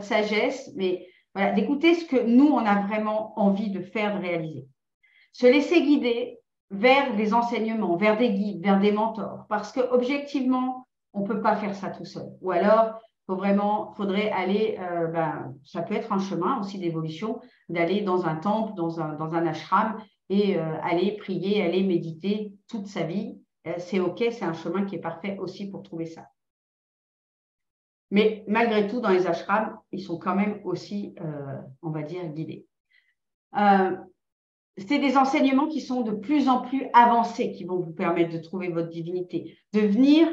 sagesse, mais voilà, d'écouter ce que nous, on a vraiment envie de faire, de réaliser. Se laisser guider vers des enseignements, vers des guides, vers des mentors, parce qu'objectivement, on ne peut pas faire ça tout seul. Ou alors, faudrait aller, ça peut être un chemin aussi d'évolution, d'aller dans un temple, dans un ashram et aller prier, aller méditer toute sa vie. C'est OK, c'est un chemin qui est parfait aussi pour trouver ça. Mais malgré tout, dans les ashrams, ils sont quand même aussi, on va dire, guidés. C'est des enseignements qui sont de plus en plus avancés qui vont vous permettre de trouver votre divinité, de venir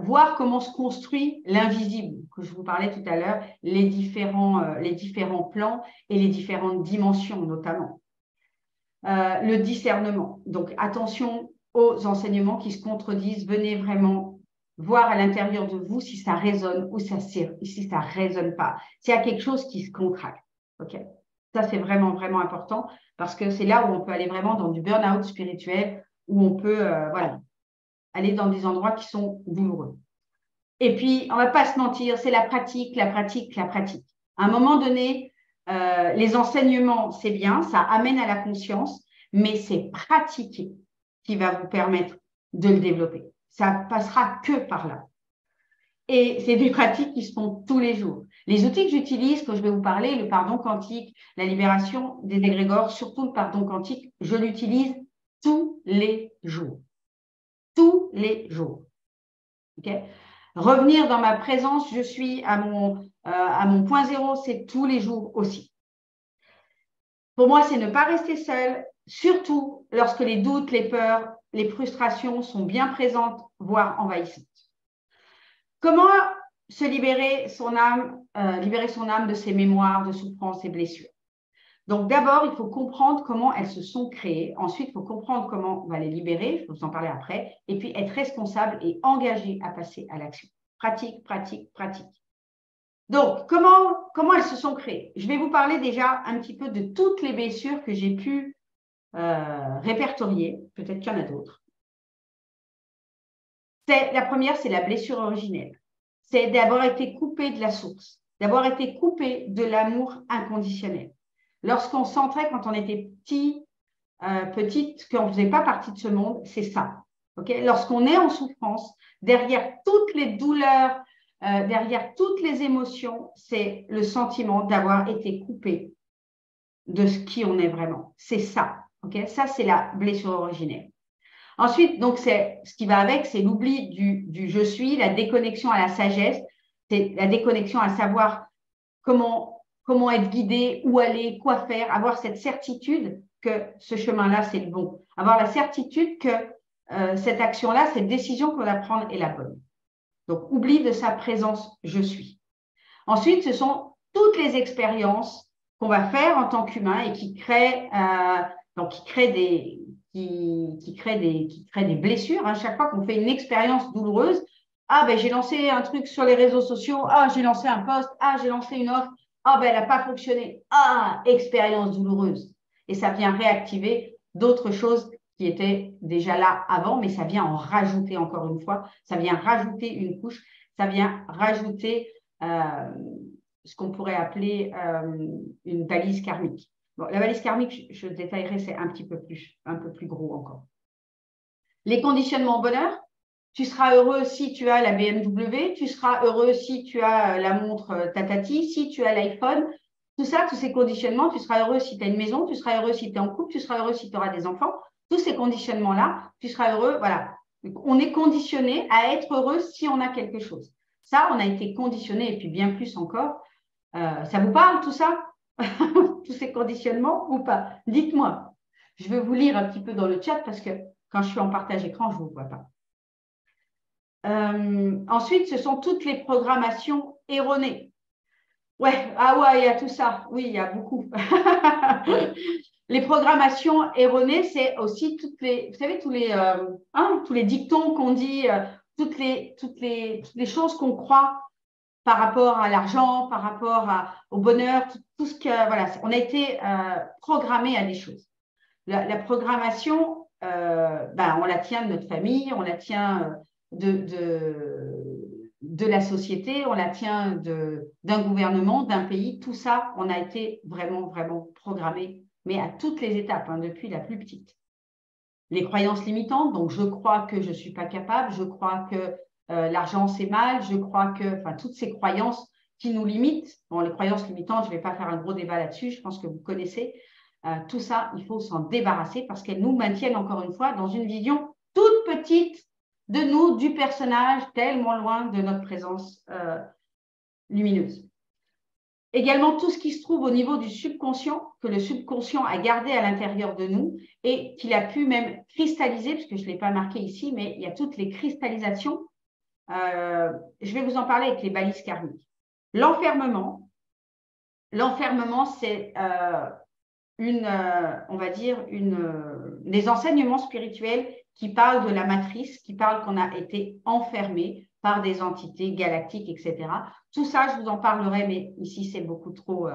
voir comment se construit l'invisible, que je vous parlais tout à l'heure, les différents plans et les différentes dimensions notamment. Le discernement. Donc, attention aux enseignements qui se contredisent. Venez vraiment voir à l'intérieur de vous si ça résonne ou si ça résonne pas. S'il y a quelque chose qui se contracte. OK? Ça, c'est vraiment, vraiment important parce que c'est là où on peut aller vraiment dans du burn-out spirituel, où on peut voilà, aller dans des endroits qui sont douloureux. Et puis, on ne va pas se mentir, c'est la pratique, la pratique, la pratique. À un moment donné, les enseignements, c'est bien, ça amène à la conscience, mais c'est pratiquer qui va vous permettre de le développer. Ça passera que par là. Et c'est des pratiques qui se font tous les jours. Les outils que j'utilise, quand je vais vous parler, le pardon quantique, la libération des égrégores, surtout le pardon quantique, je l'utilise tous les jours. Tous les jours. Okay? Revenir dans ma présence, je suis à mon point zéro, c'est tous les jours aussi. Pour moi, c'est ne pas rester seul, surtout lorsque les doutes, les peurs, les frustrations sont bien présentes, voire envahissantes. Comment se libérer son âme de ses mémoires de souffrances et blessures? Donc d'abord, il faut comprendre comment elles se sont créées. Ensuite, il faut comprendre comment on va les libérer, je vais vous en parler après, et puis être responsable et engagé à passer à l'action. Pratique, pratique, pratique. Donc, comment elles se sont créées? Je vais vous parler déjà un petit peu de toutes les blessures que j'ai pu répertorier. Peut-être qu'il y en a d'autres. La première, c'est la blessure originelle. C'est d'avoir été coupé de la source, d'avoir été coupé de l'amour inconditionnel. Lorsqu'on sentait, quand on était petite, qu'on ne faisait pas partie de ce monde, c'est ça. Okay? Lorsqu'on est en souffrance, derrière toutes les douleurs, derrière toutes les émotions, c'est le sentiment d'avoir été coupé de ce qui on est vraiment. C'est ça. Okay? Ça, c'est la blessure originelle. Ensuite, donc, ce qui va avec, c'est l'oubli du je suis, la déconnexion à la sagesse, c'est la déconnexion à savoir comment être guidé, où aller, quoi faire, avoir cette certitude que ce chemin-là, c'est le bon. Avoir la certitude que cette action-là, cette décision qu'on va prendre est la bonne. Donc, oubli de sa présence, je suis. Ensuite, ce sont toutes les expériences qu'on va faire en tant qu'humain et qui créent des blessures. Hein. Chaque fois qu'on fait une expérience douloureuse, j'ai lancé un truc sur les réseaux sociaux, j'ai lancé un post, j'ai lancé une offre, elle n'a pas fonctionné, expérience douloureuse. Et ça vient réactiver d'autres choses qui étaient déjà là avant, mais ça vient en rajouter encore une fois, ça vient rajouter une couche, ça vient rajouter ce qu'on pourrait appeler une valise karmique. Bon, la valise karmique, je détaillerai, c'est un peu plus gros encore. Les conditionnements bonheur, tu seras heureux si tu as la BMW, tu seras heureux si tu as la montre Tatati, si tu as l'iPhone, tout ça, tous ces conditionnements, tu seras heureux si tu as une maison, tu seras heureux si tu es en couple, tu seras heureux si tu auras des enfants, tous ces conditionnements-là, tu seras heureux, voilà. On est conditionné à être heureux si on a quelque chose. Ça, on a été conditionné, et puis bien plus encore. Ça vous parle tout ça? Tous ces conditionnements ou pas? Dites-moi. Je vais vous lire un petit peu dans le chat parce que quand je suis en partage écran, je ne vous vois pas. Ensuite, ce sont toutes les programmations erronées. Ouais, il y a tout ça. Oui, il y a beaucoup. Les programmations erronées, c'est aussi vous savez, tous les dictons qu'on dit, toutes les choses qu'on croit par rapport à l'argent, par rapport au bonheur, tout ce que, voilà, on a été programmé à des choses. La programmation, on la tient de notre famille, on la tient de la société, on la tient d'un gouvernement, d'un pays, tout ça, on a été vraiment, vraiment programmé, mais à toutes les étapes, depuis la plus petite. Les croyances limitantes, donc je crois que je ne suis pas capable, je crois que l'argent c'est mal, je crois que, toutes ces croyances qui nous limitent, bon, les croyances limitantes, je ne vais pas faire un gros débat là-dessus, je pense que vous connaissez, tout ça, il faut s'en débarrasser parce qu'elles nous maintiennent encore une fois dans une vision toute petite de nous, du personnage, tellement loin de notre présence lumineuse. Également, tout ce qui se trouve au niveau du subconscient, que le subconscient a gardé à l'intérieur de nous et qu'il a pu même cristalliser, parce que je ne l'ai pas marqué ici, mais il y a toutes les cristallisations je vais vous en parler avec les balises karmiques. L'enfermement, c'est on va dire, des enseignements spirituels qui parlent de la matrice, qui parlent qu'on a été enfermé par des entités galactiques, etc. Tout ça, je vous en parlerai, mais ici, c'est beaucoup trop...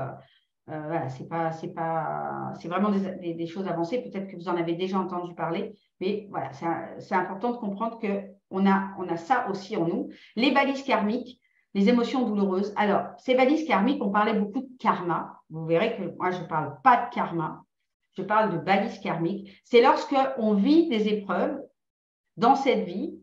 voilà, c'est vraiment des choses avancées. Peut-être que vous en avez déjà entendu parler, mais voilà, c'est important de comprendre qu'on a ça aussi en nous. Les balises karmiques, les émotions douloureuses. Alors, ces balises karmiques, on parlait beaucoup de karma. Vous verrez que moi, je ne parle pas de karma. Je parle de balises karmiques. C'est lorsque on vit des épreuves dans cette vie.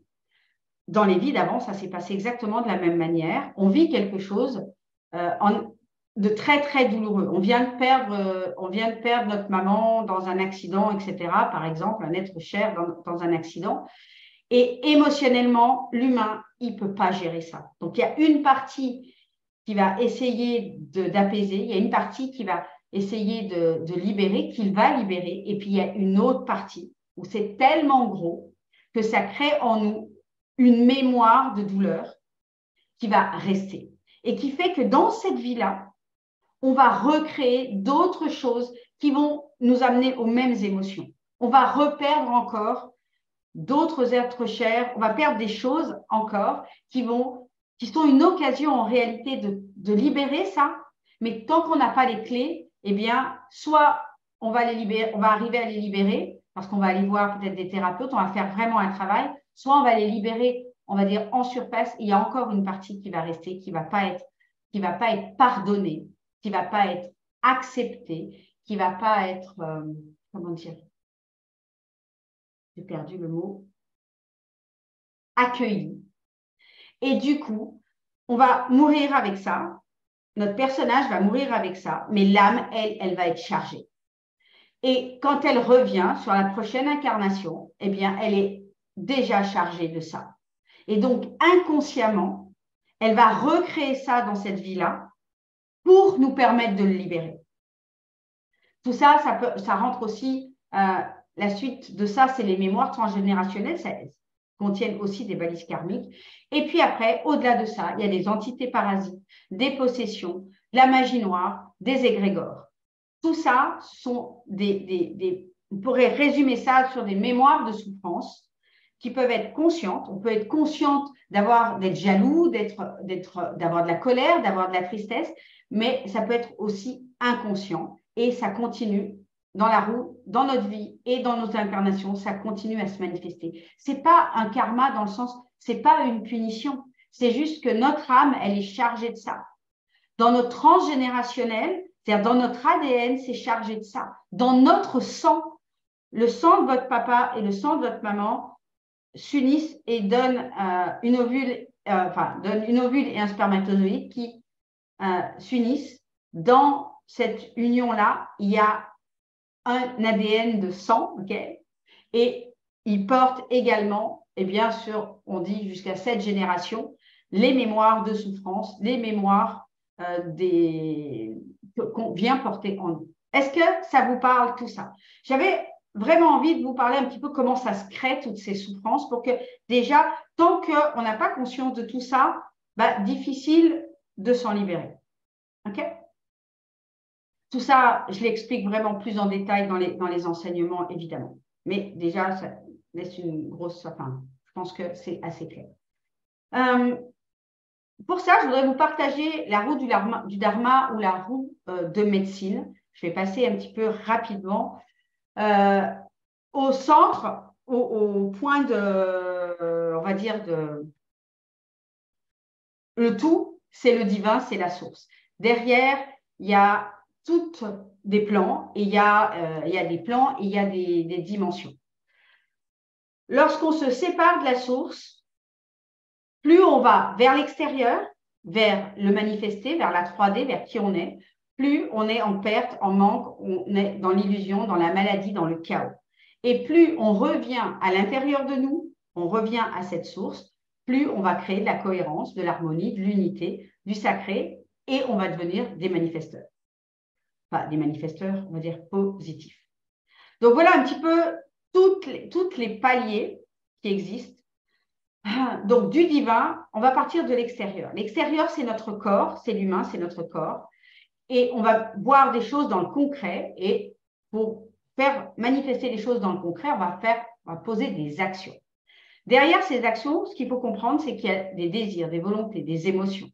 Dans les vies d'avant, ça s'est passé exactement de la même manière. On vit quelque chose de très, très douloureux. On vient de perdre notre maman dans un accident, etc., par exemple, un être cher dans un accident. Et émotionnellement, l'humain, il ne peut pas gérer ça. Donc, il y a une partie qui va essayer d'apaiser, il y a une partie qui va essayer de libérer, qu'il va libérer, et puis il y a une autre partie où c'est tellement gros que ça crée en nous une mémoire de douleur qui va rester et qui fait que dans cette vie-là, on va recréer d'autres choses qui vont nous amener aux mêmes émotions. On va reperdre encore d'autres êtres chers, on va perdre des choses encore qui sont une occasion en réalité de libérer ça, mais tant qu'on n'a pas les clés, eh bien, soit on va arriver à les libérer parce qu'on va aller voir peut-être des thérapeutes, on va faire vraiment un travail, soit on va les libérer, on va dire en surface, et il y a encore une partie qui va rester, qui va pas être pardonnée, qui va pas être acceptée, qui va pas être, comment dire, j'ai perdu le mot, accueillie. Et du coup, on va mourir avec ça, notre personnage va mourir avec ça, mais l'âme, elle va être chargée. Et quand elle revient sur la prochaine incarnation, eh bien, elle est déjà chargée de ça. Et donc, inconsciemment, elle va recréer ça dans cette vie-là pour nous permettre de le libérer. Tout ça, ça rentre aussi, la suite de ça, c'est les mémoires transgénérationnelles, ça contiennent aussi des balises karmiques. Et puis après, au-delà de ça, il y a des entités parasites, des possessions, la magie noire, des égrégores. Tout ça sont on pourrait résumer ça sur des mémoires de souffrance qui peuvent être conscientes. On peut être consciente d'être jaloux, d'avoir de la colère, d'avoir de la tristesse, mais ça peut être aussi inconscient et ça continue dans la roue, dans notre vie et dans nos incarnations, ça continue à se manifester. C'est pas un karma dans le sens, c'est pas une punition, c'est juste que notre âme, elle est chargée de ça. Dans notre transgénérationnel, c'est-à-dire dans notre ADN, c'est chargé de ça. Dans notre sang, le sang de votre papa et le sang de votre maman s'unissent et donnent une ovule et un spermatozoïde qui s'unissent. Dans cette union-là, il y a un ADN de sang, ok, et ils portent également, et bien sûr, on dit jusqu'à 7 générations, les mémoires de souffrance, les mémoires qu'on vient porter en nous. Est-ce que ça vous parle tout ça? J'avais vraiment envie de vous parler un petit peu comment ça se crée, toutes ces souffrances, pour que déjà, tant qu'on n'a pas conscience de tout ça, difficile de s'en libérer. OK? Tout ça, je l'explique vraiment plus en détail dans les enseignements, évidemment. Mais déjà, ça laisse une grosse... Enfin, je pense que c'est assez clair. Pour ça, je voudrais vous partager la roue du Dharma ou la roue de médecine. Je vais passer un petit peu rapidement. Au centre, au point on va dire, le tout, c'est le divin, c'est la source. Derrière, il y a toutes des plans, et il y a des plans, et il y a des dimensions. Lorsqu'on se sépare de la source, plus on va vers l'extérieur, vers le manifesté, vers la 3D, vers qui on est, plus on est en perte, en manque, on est dans l'illusion, dans la maladie, dans le chaos. Et plus on revient à l'intérieur de nous, on revient à cette source, plus on va créer de la cohérence, de l'harmonie, de l'unité, du sacré, et on va devenir des manifesteurs. Enfin, des manifesteurs, on va dire, positifs. Donc voilà un petit peu toutes les paliers qui existent Donc, du divin, on va partir de l'extérieur. L'extérieur, c'est notre corps, c'est l'humain, c'est notre corps. Et on va voir des choses dans le concret. Et pour faire manifester les choses dans le concret, on va poser des actions. Derrière ces actions, ce qu'il faut comprendre, c'est qu'il y a des désirs, des volontés, des émotions.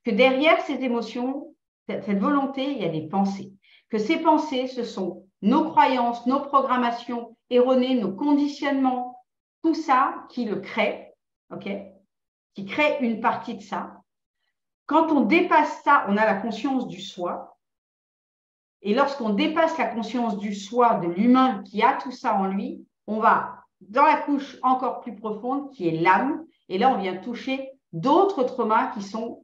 Que derrière ces émotions, cette volonté, il y a des pensées. Que ces pensées, ce sont nos croyances, nos programmations erronées, nos conditionnements, tout ça qui le crée, qui crée une partie de ça. Quand on dépasse ça, on a la conscience du soi. Et lorsqu'on dépasse la conscience du soi, de l'humain qui a tout ça en lui, on va dans la couche encore plus profonde qui est l'âme. Et là, on vient toucher d'autres traumas qui sont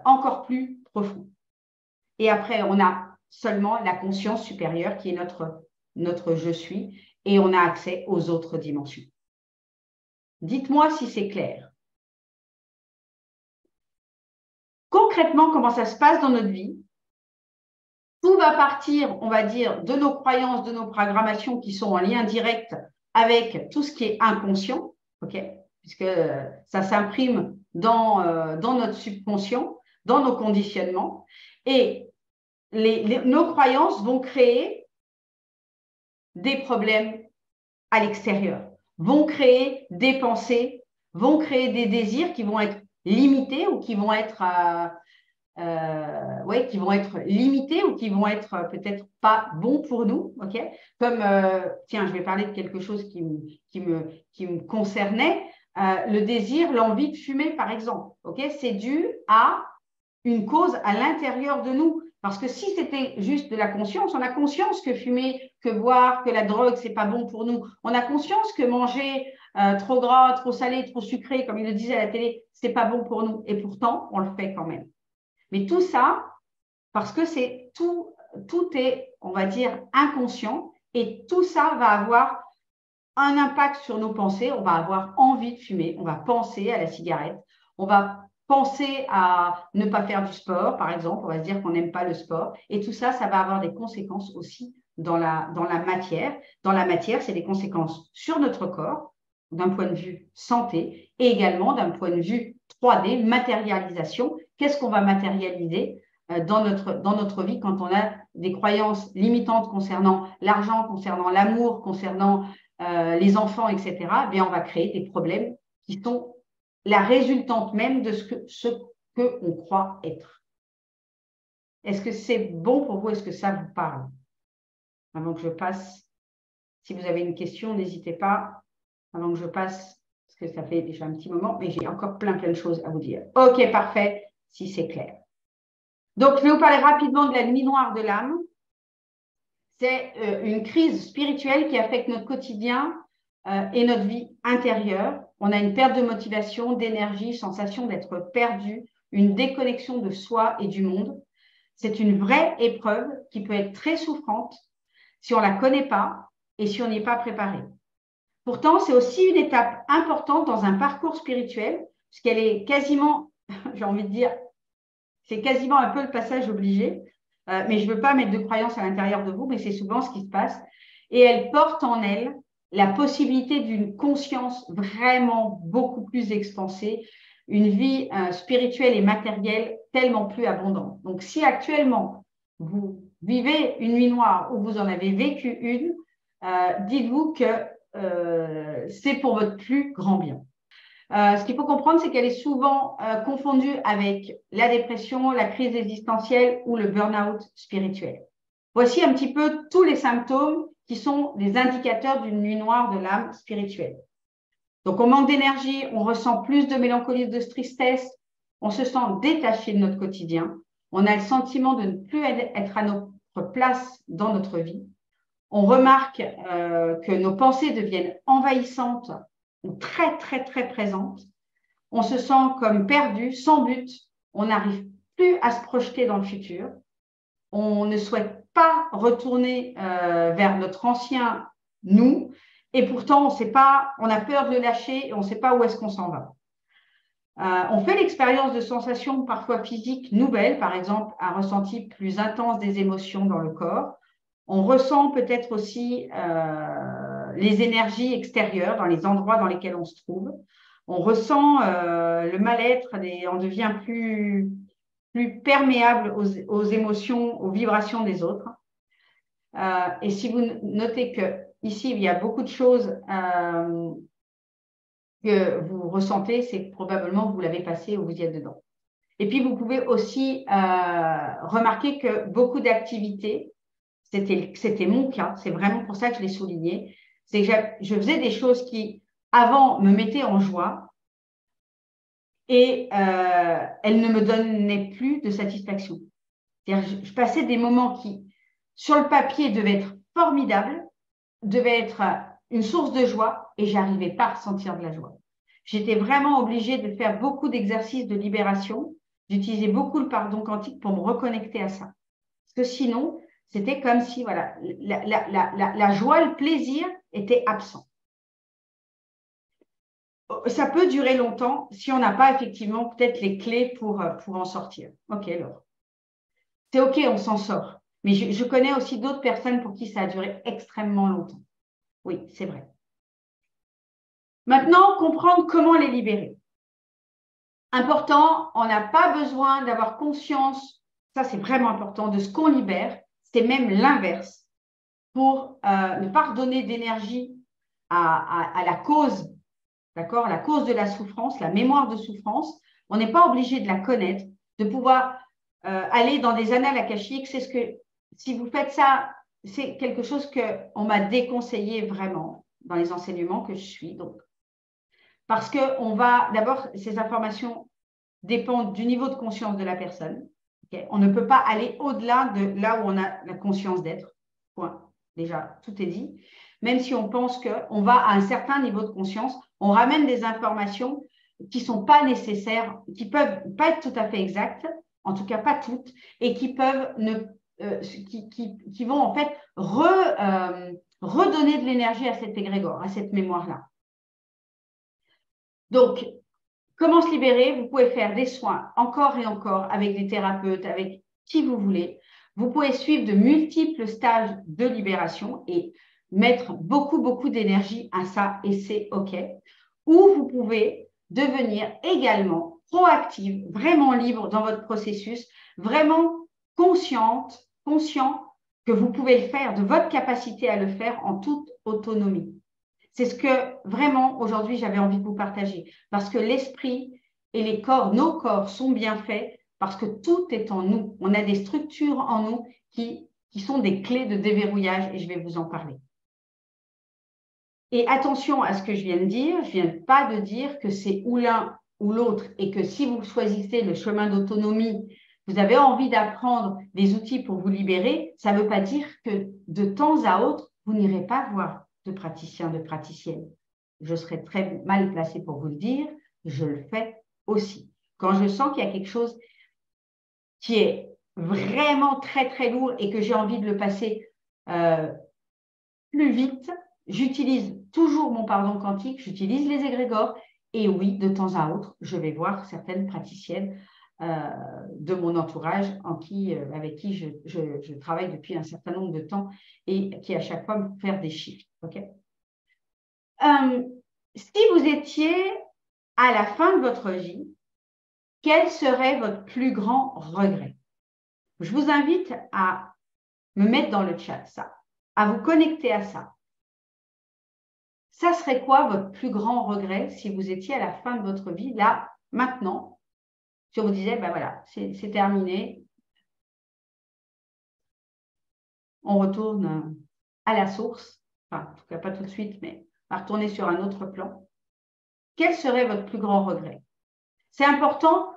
encore plus profonds. Et après, on a seulement la conscience supérieure qui est notre je suis. Et on a accès aux autres dimensions. Dites-moi si c'est clair. Concrètement, comment ça se passe dans notre vie? Tout va partir, on va dire, de nos croyances, de nos programmations qui sont en lien direct avec tout ce qui est inconscient, puisque ça s'imprime dans notre subconscient, dans nos conditionnements. Et nos croyances vont créer des problèmes à l'extérieur, vont créer des pensées, vont créer des désirs qui vont être limités ou qui vont être limités ou qui vont être peut-être pas bons pour nous, Comme tiens, je vais parler de quelque chose qui me concernait, le désir, l'envie de fumer, par exemple, c'est dû à une cause à l'intérieur de nous. Parce que si c'était juste de la conscience, on a conscience que fumer, que boire, que la drogue, c'est pas bon pour nous. On a conscience que manger trop gras, trop salé, trop sucré, comme il le disait à la télé, c'est pas bon pour nous. Et pourtant, on le fait quand même. Mais tout ça, parce que c'est tout est, on va dire, inconscient. Et tout ça va avoir un impact sur nos pensées. On va avoir envie de fumer. On va penser à la cigarette. On va penser à ne pas faire du sport, par exemple. On va se dire qu'on n'aime pas le sport. Et tout ça, ça va avoir des conséquences aussi dans la matière. Dans la matière, c'est des conséquences sur notre corps, d'un point de vue santé, et également d'un point de vue 3D, matérialisation. Qu'est-ce qu'on va matérialiser dans notre vie quand on a des croyances limitantes concernant l'argent, concernant l'amour, concernant les enfants, etc. Eh bien, on va créer des problèmes qui sont la résultante même de ce qu'on croit être. Est-ce que c'est bon pour vous? Est-ce que ça vous parle? Avant que je passe, si vous avez une question, n'hésitez pas, avant que je passe, parce que ça fait déjà un petit moment, mais j'ai encore plein de choses à vous dire. Ok, parfait, si c'est clair. Donc, je vais vous parler rapidement de la nuit noire de l'âme. C'est une crise spirituelle qui affecte notre quotidien et notre vie intérieure. On a une perte de motivation, d'énergie, sensation d'être perdu, une déconnexion de soi et du monde. C'est une vraie épreuve qui peut être très souffrante si on ne la connaît pas et si on n'y est pas préparé. Pourtant, c'est aussi une étape importante dans un parcours spirituel, puisqu'elle est quasiment, j'ai envie de dire, c'est quasiment un peu le passage obligé, mais je ne veux pas mettre de croyance à l'intérieur de vous, mais c'est souvent ce qui se passe. Et elle porte en elle la possibilité d'une conscience vraiment beaucoup plus expansée, une vie spirituelle et matérielle tellement plus abondante. Donc, si actuellement, vous vivez une nuit noire ou vous en avez vécu une, dites-vous que c'est pour votre plus grand bien. Ce qu'il faut comprendre, c'est qu'elle est souvent confondue avec la dépression, la crise existentielle ou le burn-out spirituel. Voici un petit peu tous les symptômes qui sont des indicateurs d'une nuit noire de l'âme spirituelle. Donc, on manque d'énergie, on ressent plus de mélancolie, de tristesse, on se sent détaché de notre quotidien, on a le sentiment de ne plus être à notre place dans notre vie, on remarque que nos pensées deviennent envahissantes ou très, très, très présentes, on se sent comme perdu, sans but, on n'arrive plus à se projeter dans le futur, on ne souhaite pas retourner vers notre ancien nous, et pourtant on sait pas, on a peur de le lâcher et on ne sait pas où est-ce qu'on s'en va. On fait l'expérience de sensations parfois physiques nouvelles, par exemple un ressenti plus intense des émotions dans le corps. On ressent peut-être aussi les énergies extérieures dans les endroits dans lesquels on se trouve. on ressent le mal-être, on devient plus perméable aux émotions, aux vibrations des autres. Et si vous notez que ici, il y a beaucoup de choses que vous ressentez, c'est que probablement vous l'avez passé ou vous y êtes dedans. Et puis, vous pouvez aussi remarquer que beaucoup d'activités, c'était mon cas, c'est vraiment pour ça que je l'ai souligné, c'est que je faisais des choses qui, avant, me mettaient en joie et elles ne me donnaient plus de satisfaction. C'est-à-dire, je passais des moments qui, sur le papier, devaient être formidables, devaient être une source de joie et j'arrivais pas à ressentir de la joie. J'étais vraiment obligée de faire beaucoup d'exercices de libération. J'utilisais beaucoup le pardon quantique pour me reconnecter à ça. Parce que sinon, c'était comme si voilà, la joie, le plaisir était absent. Ça peut durer longtemps si on n'a pas effectivement peut-être les clés pour en sortir. Ok, Laure. C'est ok, on s'en sort. Mais je connais aussi d'autres personnes pour qui ça a duré extrêmement longtemps. Oui, c'est vrai. Maintenant, comprendre comment les libérer. Important, on n'a pas besoin d'avoir conscience, ça c'est vraiment important, de ce qu'on libère. C'est même l'inverse. Pour ne pas redonner d'énergie à la cause, d'accord, la cause de la souffrance, la mémoire de souffrance, on n'est pas obligé de la connaître, de pouvoir aller dans des annales akashiques. C'est ce que, si vous faites ça, c'est quelque chose qu'on m'a déconseillé vraiment dans les enseignements que je suis. Donc, parce que on va, d'abord, ces informations dépendent du niveau de conscience de la personne. Okay, on ne peut pas aller au-delà de là où on a la conscience d'être. Point. Déjà, tout est dit. Même si on pense qu'on va à un certain niveau de conscience, on ramène des informations qui ne sont pas nécessaires, qui ne peuvent pas être tout à fait exactes, en tout cas pas toutes, et qui peuvent qui vont en fait redonner de l'énergie à cet égrégore, à cette mémoire-là. Donc, comment se libérer? Vous pouvez faire des soins encore et encore avec des thérapeutes, avec qui vous voulez. Vous pouvez suivre de multiples stages de libération et mettre beaucoup d'énergie à ça et c'est OK. Ou vous pouvez devenir également proactive, vraiment libre dans votre processus, vraiment conscient que vous pouvez le faire, de votre capacité à le faire en toute autonomie. C'est ce que vraiment aujourd'hui j'avais envie de vous partager parce que l'esprit et les corps, nos corps sont bien faits parce que tout est en nous. On a des structures en nous qui sont des clés de déverrouillage et je vais vous en parler. Et attention à ce que je viens de dire, je ne viens pas de dire que c'est ou l'un ou l'autre et que si vous choisissez le chemin d'autonomie, vous avez envie d'apprendre des outils pour vous libérer, ça ne veut pas dire que de temps à autre, vous n'irez pas voir de praticiens, de praticiennes. Je serais très mal placée pour vous le dire, je le fais aussi. Quand je sens qu'il y a quelque chose qui est vraiment très lourd et que j'ai envie de le passer plus vite, j'utilise toujours mon pardon quantique, j'utilise les égrégores et oui, de temps à autre, je vais voir certaines praticiennes de mon entourage avec qui je travaille depuis un certain nombre de temps et qui à chaque fois me font faire des chiffres. Okay, si vous étiez à la fin de votre vie, quel serait votre plus grand regret? Je vous invite à me mettre dans le chat ça, à vous connecter à ça. Ça serait quoi votre plus grand regret si vous étiez à la fin de votre vie, là, maintenant, si on vous disait, ben voilà, c'est terminé, on retourne à la source, enfin, en tout cas pas tout de suite, mais on va retourner sur un autre plan. Quel serait votre plus grand regret? C'est important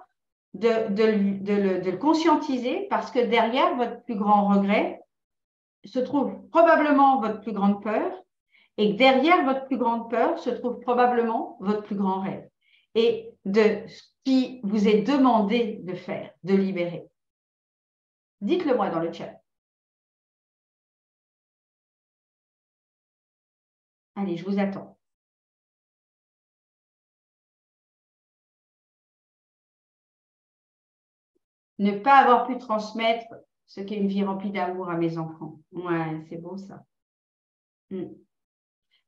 de le conscientiser parce que derrière votre plus grand regret se trouve probablement votre plus grande peur et que derrière votre plus grande peur se trouve probablement votre plus grand rêve et de ce qui vous est demandé de faire, de libérer. Dites-le moi dans le chat. Allez, je vous attends. Ne pas avoir pu transmettre ce qu'est une vie remplie d'amour à mes enfants. Ouais, c'est beau ça.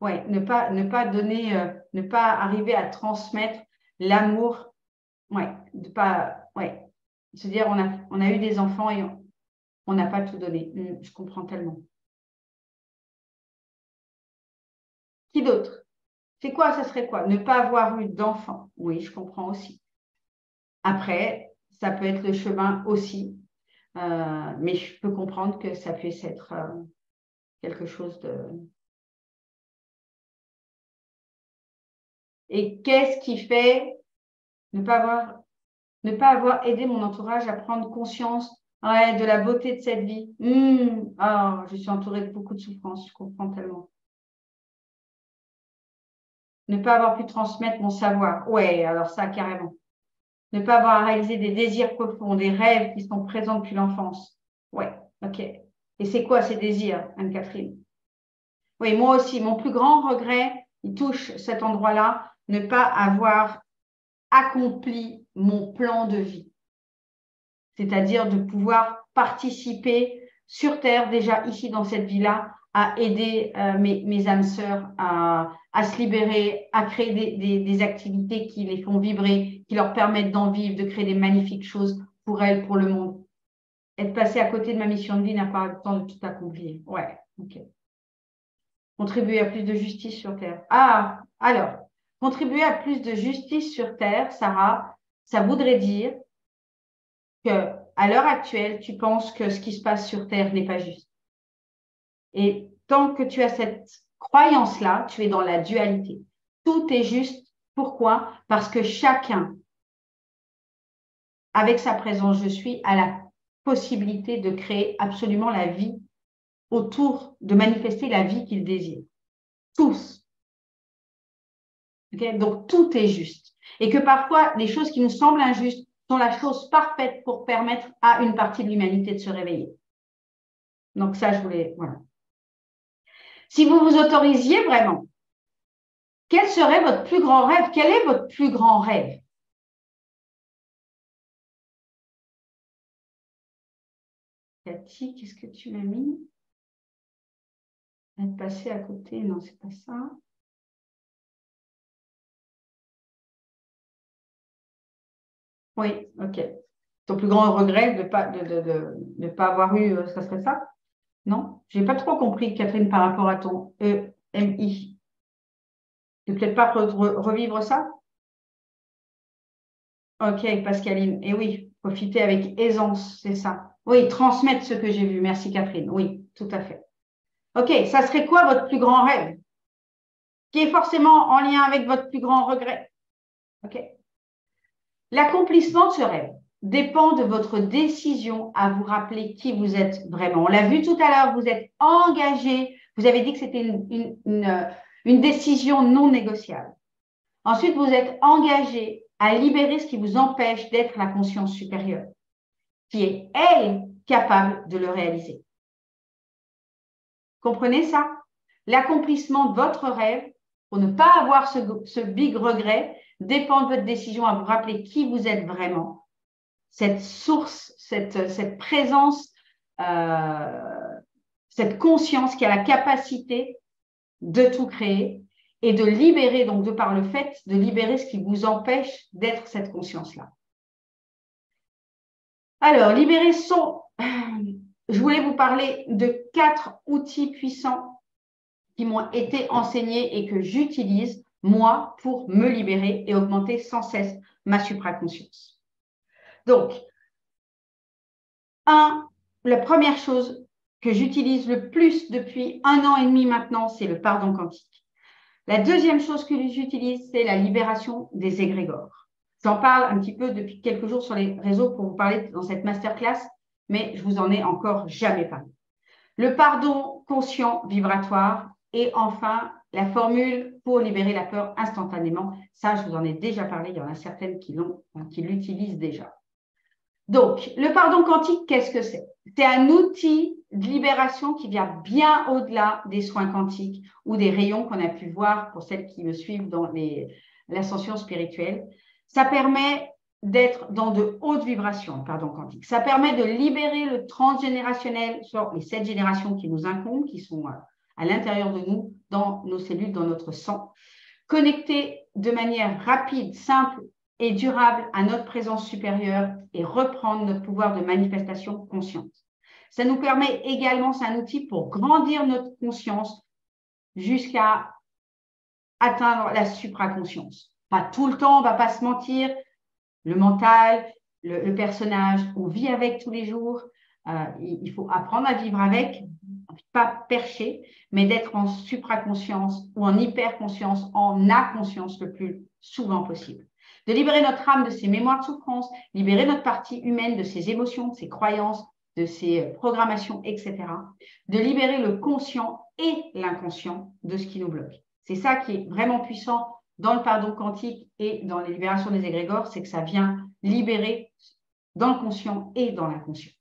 Ouais, ne pas donner, ne pas arriver à transmettre l'amour. Ouais, de pas, ouais. Se dire, on a eu des enfants et on n'a pas tout donné. Je comprends tellement. Qui d'autre? C'est quoi, ça serait quoi? Ne pas avoir eu d'enfants. Oui, je comprends aussi. Après, ça peut être le chemin aussi. Mais je peux comprendre que ça puisse être quelque chose de... Et qu'est-ce qui fait ne pas avoir aidé mon entourage à prendre conscience, ouais, de la beauté de cette vie? Je suis entourée de beaucoup de souffrances, je comprends tellement. Ne pas avoir pu transmettre mon savoir. Ouais, alors ça, carrément. Ne pas avoir réalisé des désirs profonds, des rêves qui sont présents depuis l'enfance. Ouais, ok. Et c'est quoi ces désirs, Anne-Catherine? Oui, moi aussi, mon plus grand regret, il touche cet endroit-là, ne pas avoir accompli mon plan de vie, c'est-à-dire de pouvoir participer sur Terre, déjà ici dans cette vie-là, à aider mes âmes sœurs à se libérer, à créer des activités qui les font vibrer, qui leur permettent d'en vivre, de créer des magnifiques choses pour elles, pour le monde. Être passé à côté de ma mission de vie n'a pas le temps de tout accomplir. Ouais, ok. Contribuer à plus de justice sur Terre. Ah, alors, contribuer à plus de justice sur Terre, Sarah, ça voudrait dire que à l'heure actuelle, tu penses que ce qui se passe sur Terre n'est pas juste. Et tant que tu as cette croyance-là, tu es dans la dualité. Tout est juste. Pourquoi? Parce que chacun, avec sa présence je suis, a la possibilité de créer absolument la vie autour, de manifester la vie qu'il désire. Tous. Okay? Donc, tout est juste. Et que parfois, les choses qui nous semblent injustes sont la chose parfaite pour permettre à une partie de l'humanité de se réveiller. Donc, ça, je voulais... Voilà. Si vous vous autorisiez vraiment, quel serait votre plus grand rêve? Quel est votre plus grand rêve? Cathy, qu'est-ce que tu m'as mis? Être passé à côté, non, c'est pas ça. Oui, ok. Ton plus grand regret de ne pas avoir eu, ça serait ça? Non? Je n'ai pas trop compris, Catherine, par rapport à ton EMI. Ne peut-être pas revivre ça? Ok, Pascaline. Et oui, profiter avec aisance, c'est ça. Oui, transmettre ce que j'ai vu. Merci, Catherine. Oui, tout à fait. Ok, ça serait quoi votre plus grand rêve? Qui est forcément en lien avec votre plus grand regret. Ok. L'accomplissement de ce rêve dépend de votre décision à vous rappeler qui vous êtes vraiment. On l'a vu tout à l'heure, vous êtes engagé. Vous avez dit que c'était une décision non négociable. Ensuite, vous êtes engagé à libérer ce qui vous empêche d'être la conscience supérieure, qui est, elle, capable de le réaliser. Comprenez ça? L'accomplissement de votre rêve, pour ne pas avoir ce big regret, dépend de votre décision à vous rappeler qui vous êtes vraiment. Cette source, cette présence, cette conscience qui a la capacité de tout créer et de libérer, donc de par le fait de libérer ce qui vous empêche d'être cette conscience-là. Alors, libérer son... Je voulais vous parler de 4 outils puissants qui m'ont été enseignés et que j'utilise, moi, pour me libérer et augmenter sans cesse ma supraconscience. Donc, la première chose que j'utilise le plus depuis 1 an et demi maintenant, c'est le pardon quantique. La deuxième chose que j'utilise, c'est la libération des égrégores. J'en parle un petit peu depuis quelques jours sur les réseaux pour vous parler dans cette masterclass, mais je vous en ai encore jamais parlé. Le pardon conscient vibratoire et enfin la formule pour libérer la peur instantanément. Ça, je vous en ai déjà parlé, il y en a certaines qui l'utilisent déjà. Donc, le pardon quantique, qu'est-ce que c'est? C'est un outil de libération qui vient bien au-delà des soins quantiques ou des rayons qu'on a pu voir pour celles qui me suivent dans l'ascension spirituelle. Ça permet d'être dans de hautes vibrations, le pardon quantique. Ça permet de libérer le transgénérationnel sur les 7 générations qui nous incombent, qui sont à l'intérieur de nous, dans nos cellules, dans notre sang. Connecter de manière rapide, simple et durable à notre présence supérieure et reprendre notre pouvoir de manifestation consciente. Ça nous permet également, c'est un outil pour grandir notre conscience jusqu'à atteindre la supraconscience. Pas tout le temps, on ne va pas se mentir, le mental, le personnage, on vit avec tous les jours. Il faut apprendre à vivre avec, pas percher, mais d'être en supraconscience ou en hyperconscience, en inconscience le plus souvent possible. De libérer notre âme de ses mémoires de souffrance, libérer notre partie humaine de ses émotions, de ses croyances, de ses programmations, etc. De libérer le conscient et l'inconscient de ce qui nous bloque. C'est ça qui est vraiment puissant dans le pardon quantique et dans les libérations des égrégores, c'est que ça vient libérer dans le conscient et dans l'inconscient.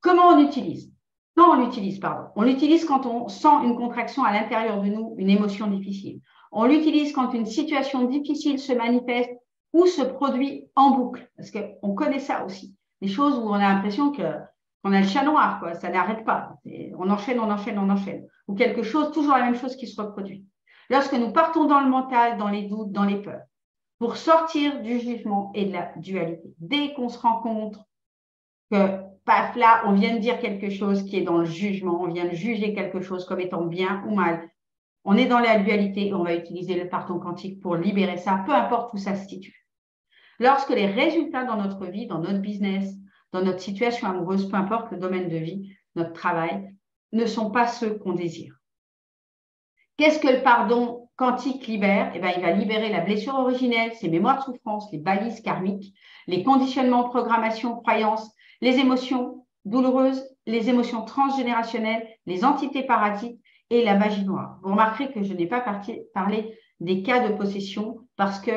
Comment on l'utilise? Non, on l'utilise, pardon. On l'utilise quand on sent une contraction à l'intérieur de nous, une émotion difficile. On l'utilise quand une situation difficile se manifeste ou se produit en boucle, parce qu'on connaît ça aussi. Des choses où on a l'impression qu'on a le chat noir, quoi, ça n'arrête pas. On enchaîne, on enchaîne, on enchaîne. Ou quelque chose, toujours la même chose qui se reproduit. Lorsque nous partons dans le mental, dans les doutes, dans les peurs, pour sortir du jugement et de la dualité, dès qu'on se rend compte que, paf, là, on vient de dire quelque chose qui est dans le jugement, on vient de juger quelque chose comme étant bien ou mal, on est dans la dualité et on va utiliser le pardon quantique pour libérer ça, peu importe où ça se situe. Lorsque les résultats dans notre vie, dans notre business, dans notre situation amoureuse, peu importe le domaine de vie, notre travail, ne sont pas ceux qu'on désire. Qu'est-ce que le pardon quantique libère? Eh bien, il va libérer la blessure originelle, ses mémoires de souffrance, les balises karmiques, les conditionnements, programmations, croyances, les émotions douloureuses, les émotions transgénérationnelles, les entités parasites et la magie noire. Vous remarquerez que je n'ai pas parlé des cas de possession parce que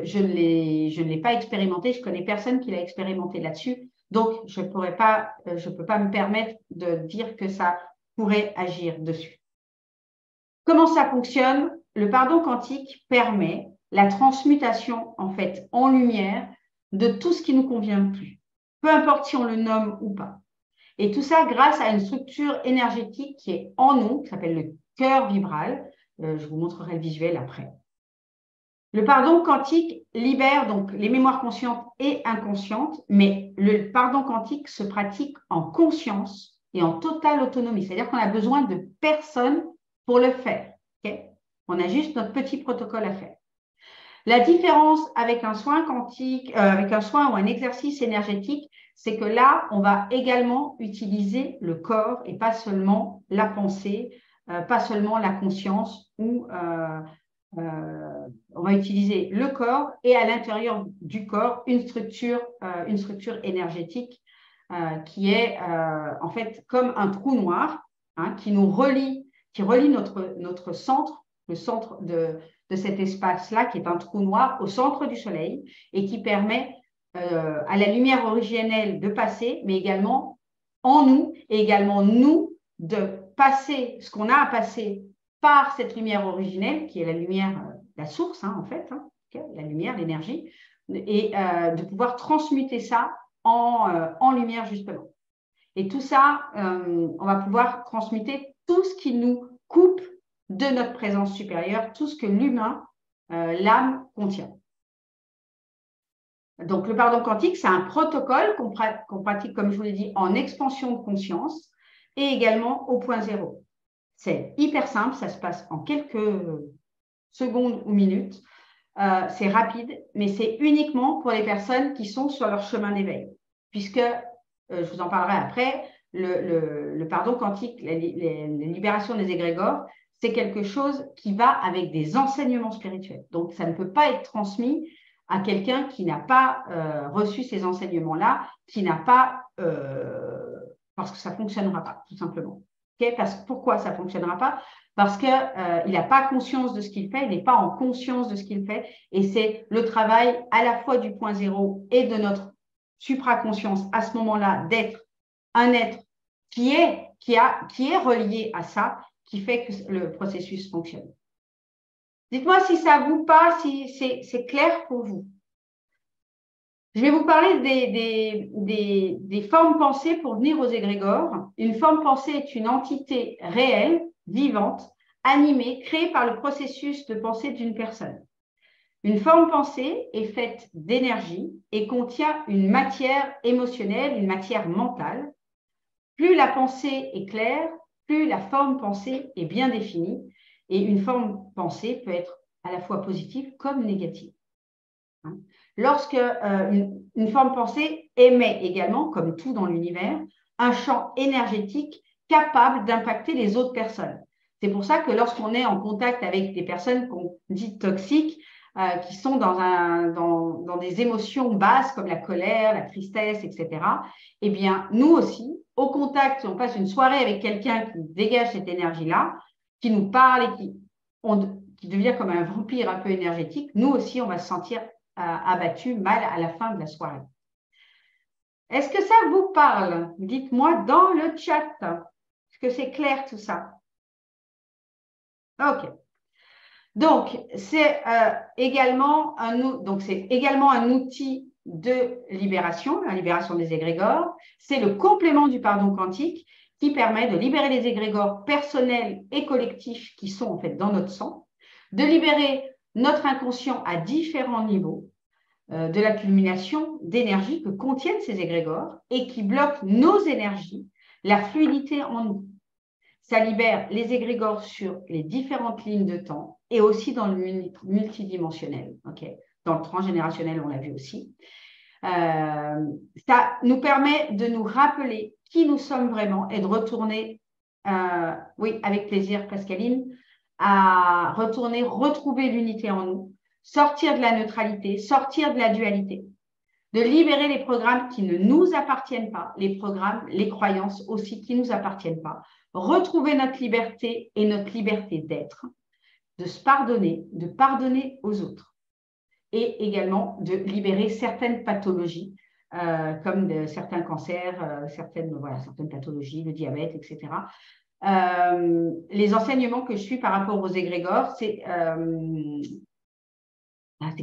je ne l'ai pas expérimenté. Je connais personne qui l'a expérimenté là-dessus. Donc, je peux pas me permettre de dire que ça pourrait agir dessus. Comment ça fonctionne? Le pardon quantique permet la transmutation, en fait, en lumière de tout ce qui ne nous convient plus, peu importe si on le nomme ou pas. Et tout ça grâce à une structure énergétique qui est en nous, qui s'appelle le cœur vibral. Je vous montrerai le visuel après. Le pardon quantique libère donc les mémoires conscientes et inconscientes, mais le pardon quantique se pratique en conscience et en totale autonomie. C'est-à-dire qu'on a besoin de personne pour le faire. Okay? On a juste notre petit protocole à faire. La différence avec un soin quantique, avec un soin ou un exercice énergétique, c'est que là, on va également utiliser le corps et pas seulement la pensée, pas seulement la conscience, ou on va utiliser le corps et à l'intérieur du corps une structure énergétique qui est en fait comme un trou noir qui nous relie, qui relie notre centre, le centre de cet espace-là qui est un trou noir au centre du soleil et qui permet à la lumière originelle de passer, mais également en nous et également nous de passer ce qu'on a à passer par cette lumière originelle qui est la lumière, la source en fait, okay, la lumière, l'énergie, et de pouvoir transmuter ça en lumière justement. Et tout ça, on va pouvoir transmuter tout ce qui nous coupe de notre présence supérieure, tout ce que l'humain, l'âme contient. Donc, le pardon quantique, c'est un protocole qu'on pratique, comme je vous l'ai dit, en expansion de conscience et également au point zéro. C'est hyper simple, ça se passe en quelques secondes ou minutes. C'est rapide, mais c'est uniquement pour les personnes qui sont sur leur chemin d'éveil. Puisque, je vous en parlerai après, le pardon quantique, la libération des égrégores, c'est quelque chose qui va avec des enseignements spirituels. Donc, ça ne peut pas être transmis à quelqu'un qui n'a pas reçu ces enseignements-là, qui n'a pas, parce que ça ne fonctionnera pas, tout simplement. Okay? Pourquoi ça ne fonctionnera pas? Parce qu'il n'a pas conscience de ce qu'il fait, il n'est pas en conscience de ce qu'il fait, et c'est le travail à la fois du point zéro et de notre supraconscience à ce moment-là d'être un être qui est relié à ça, qui fait que le processus fonctionne. Dites-moi si ça vous parle, si c'est clair pour vous. Je vais vous parler des formes pensées pour venir aux égrégores. Une forme pensée est une entité réelle, vivante, animée, créée par le processus de pensée d'une personne. Une forme pensée est faite d'énergie et contient une matière émotionnelle, une matière mentale. Plus la pensée est claire, plus la forme pensée est bien définie. Et une forme pensée peut être à la fois positive comme négative. Lorsque une forme pensée émet également, comme tout dans l'univers, un champ énergétique capable d'impacter les autres personnes. C'est pour ça que lorsqu'on est en contact avec des personnes qu'on dit toxiques, qui sont dans des émotions basses comme la colère, la tristesse, etc., eh bien, nous aussi, au contact, si on passe une soirée avec quelqu'un qui dégage cette énergie-là, qui nous parle et qui devient comme un vampire un peu énergétique, nous aussi, on va se sentir abattu, mal à la fin de la soirée. Est-ce que ça vous parle? Dites-moi dans le chat. Est-ce que c'est clair tout ça? OK. Donc, c'est également un outil de libération, la libération des égrégores. C'est le complément du pardon quantique qui permet de libérer les égrégores personnels et collectifs qui sont en fait dans notre sang, de libérer notre inconscient à différents niveaux, de l'accumulation d'énergie que contiennent ces égrégores et qui bloquent nos énergies, la fluidité en nous. Ça libère les égrégores sur les différentes lignes de temps et aussi dans le multidimensionnel. Okay, dans le transgénérationnel, on l'a vu aussi. Ça nous permet de nous rappeler qui nous sommes vraiment et de retourner, oui, avec plaisir, Pascaline, à retrouver l'unité en nous, sortir de la neutralité, sortir de la dualité, de libérer les programmes qui ne nous appartiennent pas, les programmes, les croyances aussi qui ne nous appartiennent pas, retrouver notre liberté et notre liberté d'être, de se pardonner, de pardonner aux autres et également de libérer certaines pathologies comme certains cancers, certaines pathologies, le diabète, etc. Les enseignements que je suis par rapport aux égrégores, c'est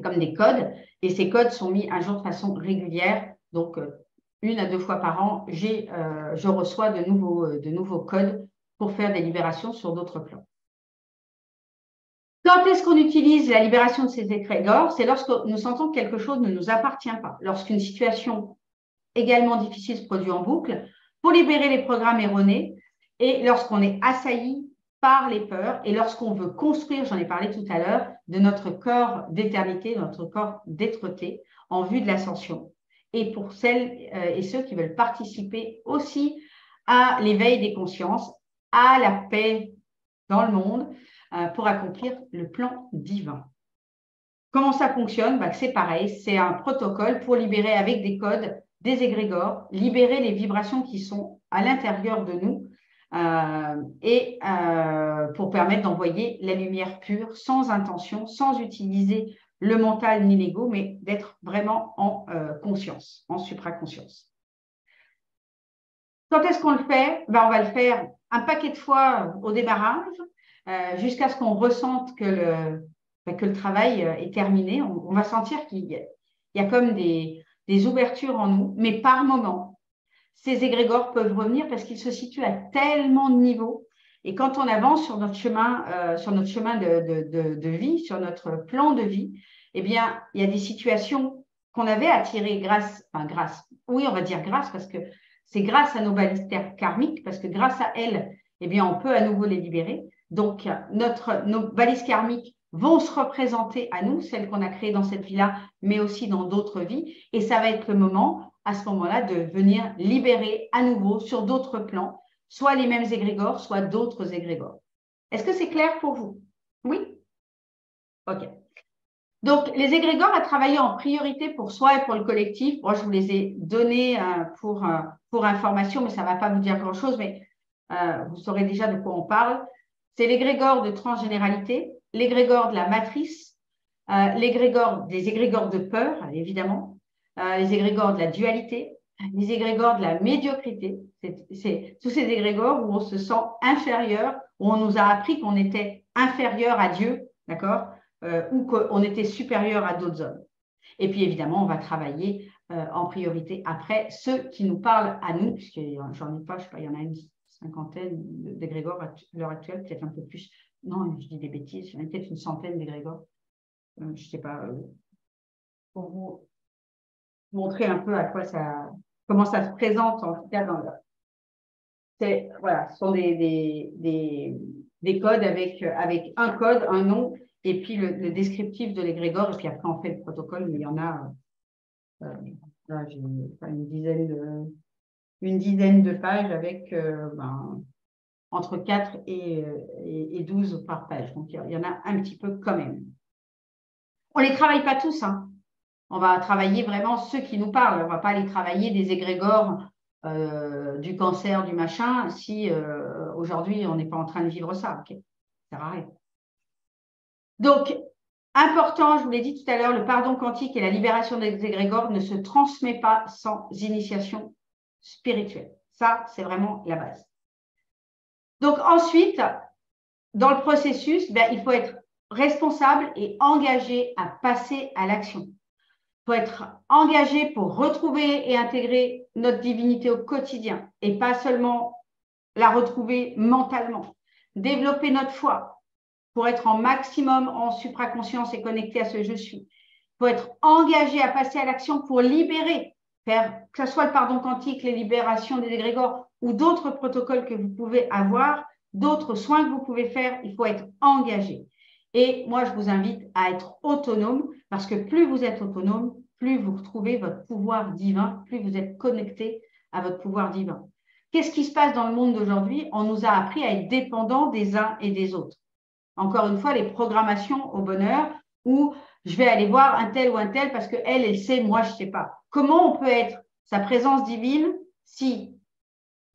comme des codes et ces codes sont mis à jour de façon régulière. Donc, 1 à 2 fois par an, je reçois de nouveaux codes pour faire des libérations sur d'autres plans. Quand est-ce qu'on utilise la libération de ces égrégores? C'est lorsque nous sentons que quelque chose ne nous appartient pas, lorsqu'une situation également difficile se produit en boucle, pour libérer les programmes erronés et lorsqu'on est assailli par les peurs et lorsqu'on veut construire, j'en ai parlé tout à l'heure, de notre corps d'éternité, de notre corps d'être-té en vue de l'ascension. Et pour celles et ceux qui veulent participer aussi à l'éveil des consciences, à la paix dans le monde, pour accomplir le plan divin. Comment ça fonctionne? C'est pareil, c'est un protocole pour libérer avec des codes, des égrégores, libérer les vibrations qui sont à l'intérieur de nous pour permettre d'envoyer la lumière pure, sans intention, sans utiliser le mental ni l'ego, mais d'être vraiment en conscience, en supraconscience. Quand est-ce qu'on le fait? On va le faire un paquet de fois au démarrage, jusqu'à ce qu'on ressente que le travail est terminé. On va sentir qu'il y a comme des ouvertures en nous, mais par moment, ces égrégores peuvent revenir parce qu'ils se situent à tellement de niveaux. Et quand on avance sur notre chemin de vie, sur notre plan de vie, eh bien, il y a des situations qu'on avait attirées grâce, on va dire grâce, parce que c'est grâce à nos balises karmiques, parce que grâce à elles, eh bien, on peut à nouveau les libérer. Donc, nos balises karmiques vont se représenter à nous, celles qu'on a créées dans cette vie-là, mais aussi dans d'autres vies. Et ça va être le moment, à ce moment-là, de venir libérer à nouveau sur d'autres plans, soit les mêmes égrégores, soit d'autres égrégores. Est-ce que c'est clair pour vous? Oui? OK. Donc, les égrégores à travailler en priorité pour soi et pour le collectif, moi, je vous les ai donnés pour information, mais ça ne va pas vous dire grand-chose, mais vous saurez déjà de quoi on parle. C'est l'égrégore de transgénéralité, l'égrégore de la matrice, des égrégores de peur, évidemment, les égrégores de la dualité, les égrégores de la médiocrité. C'est tous ces égrégores où on se sent inférieur, où on nous a appris qu'on était inférieur à Dieu, d'accord, ou qu'on était supérieur à d'autres hommes. Et puis, évidemment, on va travailler en priorité après ceux qui nous parlent à nous, puisque j'en ai pas, je sais pas, il y en a une cinquantaine d'égrégores à l'heure actuelle, peut-être un peu plus. Non, je dis des bêtises, il y en a peut-être une centaine d'égrégores. Je ne sais pas, pour vous montrer un peu à quoi comment ça se présente, en tout cas dans le. Voilà, ce sont des codes avec un code, un nom, et puis le descriptif de l'égrégore, et puis après on fait le protocole, mais il y en a là, j'ai une dizaine de pages avec entre 4 et 12 par page. Donc il y en a un petit peu quand même. On ne les travaille pas tous, hein. On va travailler vraiment ceux qui nous parlent. On ne va pas aller travailler des égrégores du cancer, du machin, si aujourd'hui on n'est pas en train de vivre ça. Okay, ça sert à rien. Donc, important, je vous l'ai dit tout à l'heure, le pardon quantique et la libération des égrégores ne se transmet pas sans initiation spirituelle. Ça, c'est vraiment la base. Donc ensuite, dans le processus, il faut être responsable et engagé à passer à l'action. Il faut être engagé pour retrouver et intégrer notre divinité au quotidien et pas seulement la retrouver mentalement. Développer notre foi pour être en maximum en supraconscience et connecté à ce je suis. Il faut être engagé à passer à l'action pour libérer, faire que ce soit le pardon quantique, les libérations des égrégores ou d'autres protocoles que vous pouvez avoir, d'autres soins que vous pouvez faire, il faut être engagé. Et moi, je vous invite à être autonome parce que plus vous êtes autonome, plus vous retrouvez votre pouvoir divin, plus vous êtes connecté à votre pouvoir divin. Qu'est-ce qui se passe dans le monde d'aujourd'hui? On nous a appris à être dépendants des uns et des autres. Encore une fois, les programmations au bonheur où je vais aller voir un tel ou un tel parce qu'elle, elle sait, moi, je ne sais pas. Comment on peut être sa présence divine si,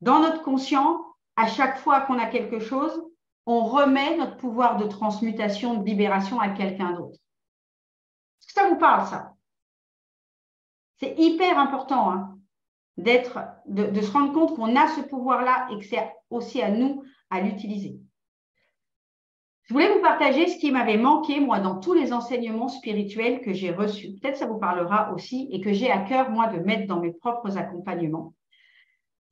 dans notre conscient, à chaque fois qu'on a quelque chose, on remet notre pouvoir de transmutation, de libération à quelqu'un d'autre? Est-ce que ça vous parle, ça? C'est hyper important, hein, de se rendre compte qu'on a ce pouvoir-là et que c'est aussi à nous à l'utiliser. Je voulais vous partager ce qui m'avait manqué, moi, dans tous les enseignements spirituels que j'ai reçus. Peut-être ça vous parlera aussi et que j'ai à cœur, moi, de mettre dans mes propres accompagnements.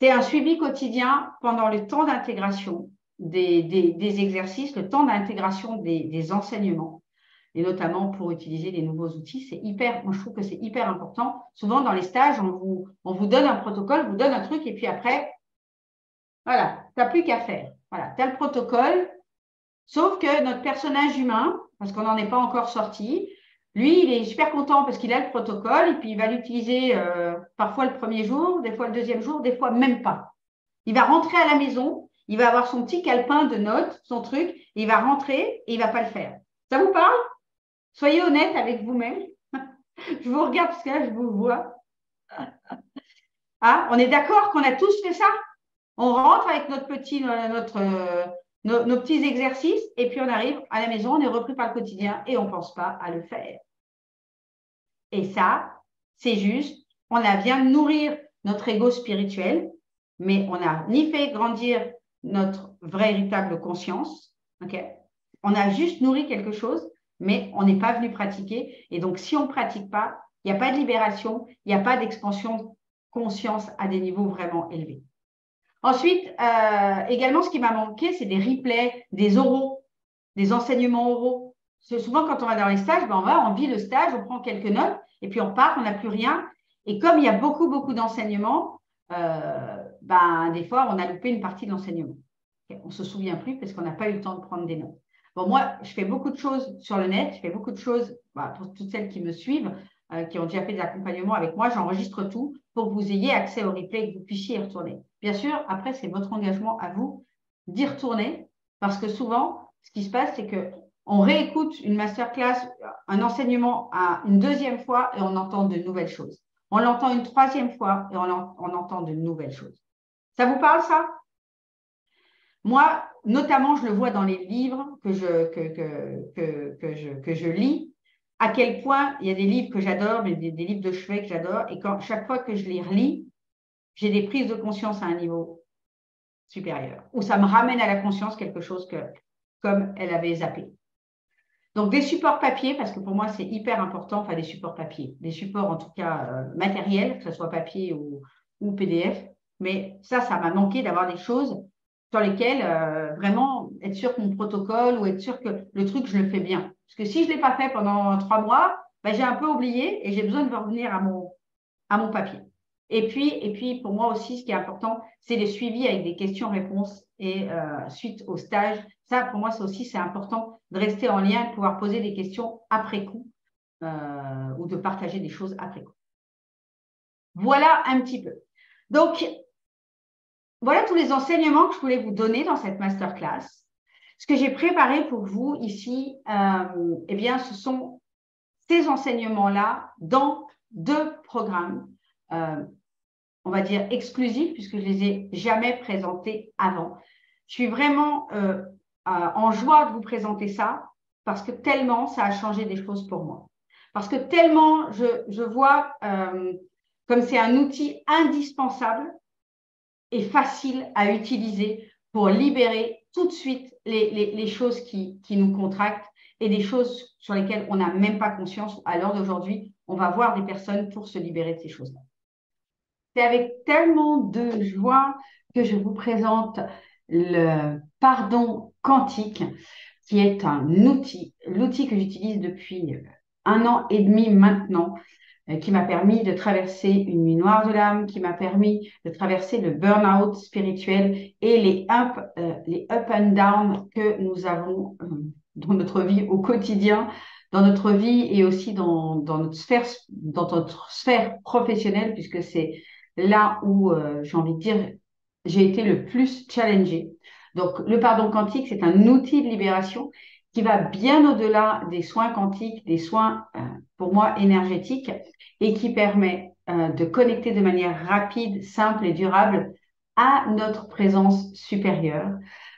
C'est un suivi quotidien pendant le temps d'intégration des exercices, le temps d'intégration des enseignements, et notamment pour utiliser des nouveaux outils. C'est hyper, moi, je trouve que c'est hyper important. Souvent, dans les stages, on vous donne un protocole, on vous donne un truc, et puis après, voilà, tu n'as plus qu'à faire. Voilà, tu as le protocole. Sauf que notre personnage humain, parce qu'on n'en est pas encore sorti, lui, il est super content parce qu'il a le protocole et puis il va l'utiliser parfois le premier jour, des fois le deuxième jour, des fois même pas. Il va rentrer à la maison, il va avoir son petit calepin de notes, son truc, et il va rentrer et il ne va pas le faire. Ça vous parle? Soyez honnête avec vous-même. Je vous regarde parce que là, je vous vois. Ah, on est d'accord qu'on a tous fait ça? On rentre avec nos petits exercices et puis on arrive à la maison, on est repris par le quotidien et on ne pense pas à le faire. Et ça, c'est juste, on a vient nourrir notre ego spirituel, mais on n'a ni fait grandir notre vraie véritable conscience. Okay, on a juste nourri quelque chose, mais on n'est pas venu pratiquer. Et donc, si on ne pratique pas, il n'y a pas de libération, il n'y a pas d'expansion de conscience à des niveaux vraiment élevés. Ensuite, également, ce qui m'a manqué, c'est des replays, des oraux, des enseignements oraux. Souvent, quand on va dans les stages, on vit le stage, on prend quelques notes, et puis on part, on n'a plus rien. Et comme il y a beaucoup, beaucoup d'enseignements, des fois, on a loupé une partie de l'enseignement. On ne se souvient plus parce qu'on n'a pas eu le temps de prendre des notes. Bon, moi, je fais beaucoup de choses sur le net, je fais beaucoup de choses pour toutes celles qui me suivent, qui ont déjà fait des accompagnements avec moi, j'enregistre tout pour que vous ayez accès au replay et que vous puissiez y retourner. Bien sûr, après, c'est votre engagement à vous d'y retourner parce que souvent, ce qui se passe, c'est qu'on réécoute une masterclass, un enseignement une deuxième fois et on entend de nouvelles choses. On l'entend une troisième fois et on entend de nouvelles choses. Ça vous parle, ça? Moi, notamment, je le vois dans les livres que je lis, à quel point il y a des livres que j'adore, mais des livres de chevet que j'adore, et chaque fois que je les relis, j'ai des prises de conscience à un niveau supérieur, où ça me ramène à la conscience quelque chose comme elle avait zappé. Donc, des supports papier, parce que pour moi, c'est hyper important, enfin des supports papier, des supports en tout cas matériels, que ce soit papier ou PDF, mais ça m'a manqué d'avoir des choses sur lesquels vraiment être sûr que mon protocole ou être sûr que le truc, je le fais bien. Parce que si je ne l'ai pas fait pendant 3 mois, ben, j'ai un peu oublié et j'ai besoin de revenir à mon papier. Et puis, pour moi aussi, ce qui est important, c'est le suivi avec des questions-réponses et suite au stage. Ça, pour moi, c'est important de rester en lien, de pouvoir poser des questions après coup ou de partager des choses après coup. Voilà un petit peu. Donc, voilà tous les enseignements que je voulais vous donner dans cette masterclass. Ce que j'ai préparé pour vous ici, eh bien, ce sont ces enseignements-là dans 2 programmes, on va dire exclusifs, puisque je ne les ai jamais présentés avant. Je suis vraiment en joie de vous présenter ça, parce que tellement ça a changé des choses pour moi. Parce que tellement je vois comme c'est un outil indispensable et facile à utiliser pour libérer tout de suite les choses qui nous contractent et des choses sur lesquelles on n'a même pas conscience. À l'heure d'aujourd'hui, on va voir des personnes pour se libérer de ces choses-là. C'est avec tellement de joie que je vous présente le pardon quantique, qui est un outil, l'outil que j'utilise depuis 1 an et demi maintenant, qui m'a permis de traverser une nuit noire de l'âme, qui m'a permis de traverser le burn-out spirituel et les up and down que nous avons dans notre vie au quotidien, dans notre vie et aussi dans notre sphère professionnelle, puisque c'est là où, j'ai envie de dire, j'ai été le plus challengée. Donc, le pardon quantique, c'est un outil de libération qui va bien au-delà des soins quantiques, des soins, pour moi, énergétiques, et qui permet de connecter de manière rapide, simple et durable à notre présence supérieure,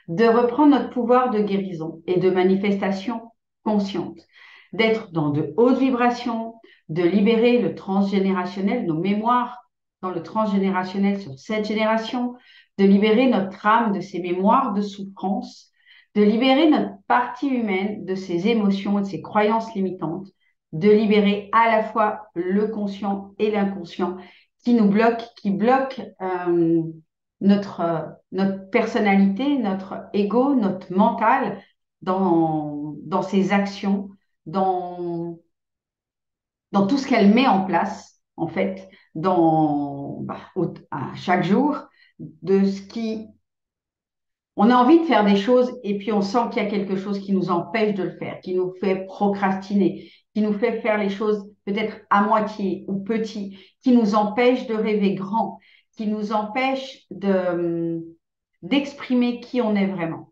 de reprendre notre pouvoir de guérison et de manifestation consciente, d'être dans de hautes vibrations, de libérer le transgénérationnel, nos mémoires dans le transgénérationnel sur cette génération, de libérer notre âme de ses mémoires de souffrance, de libérer notre partie humaine de ses émotions et de ses croyances limitantes, de libérer à la fois le conscient et l'inconscient qui nous bloquent, qui bloquent notre personnalité, notre ego, notre mental dans ses actions, dans tout ce qu'elle met en place, en fait, à chaque jour, de ce qui... On a envie de faire des choses et puis on sent qu'il y a quelque chose qui nous empêche de le faire, qui nous fait procrastiner, qui nous fait faire les choses peut-être à moitié ou petit, qui nous empêche de rêver grand, qui nous empêche d'exprimer qui on est vraiment.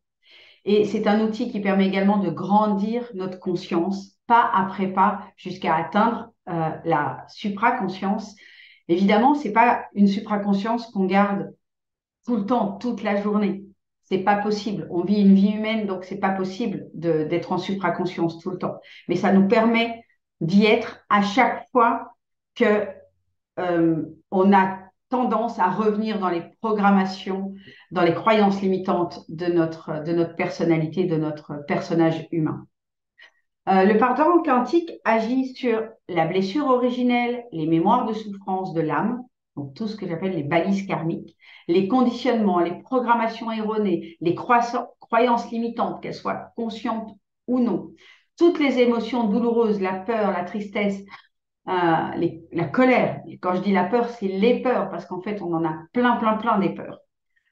Et c'est un outil qui permet également de grandir notre conscience, pas après pas, jusqu'à atteindre la supraconscience. Évidemment, c'est pas une supraconscience qu'on garde tout le temps, toute la journée. C'est pas possible. On vit une vie humaine, donc c'est pas possible d'être en supraconscience tout le temps. Mais ça nous permet d'y être à chaque fois que on a tendance à revenir dans les programmations, dans les croyances limitantes de notre personnalité, de notre personnage humain. Le pardon quantique agit sur la blessure originelle, les mémoires de souffrance de l'âme, donc tout ce que j'appelle les balises karmiques, les conditionnements, les programmations erronées, les croyances limitantes, qu'elles soient conscientes ou non, toutes les émotions douloureuses, la peur, la tristesse, la colère. Et quand je dis la peur, c'est les peurs, parce qu'en fait, on en a plein des peurs.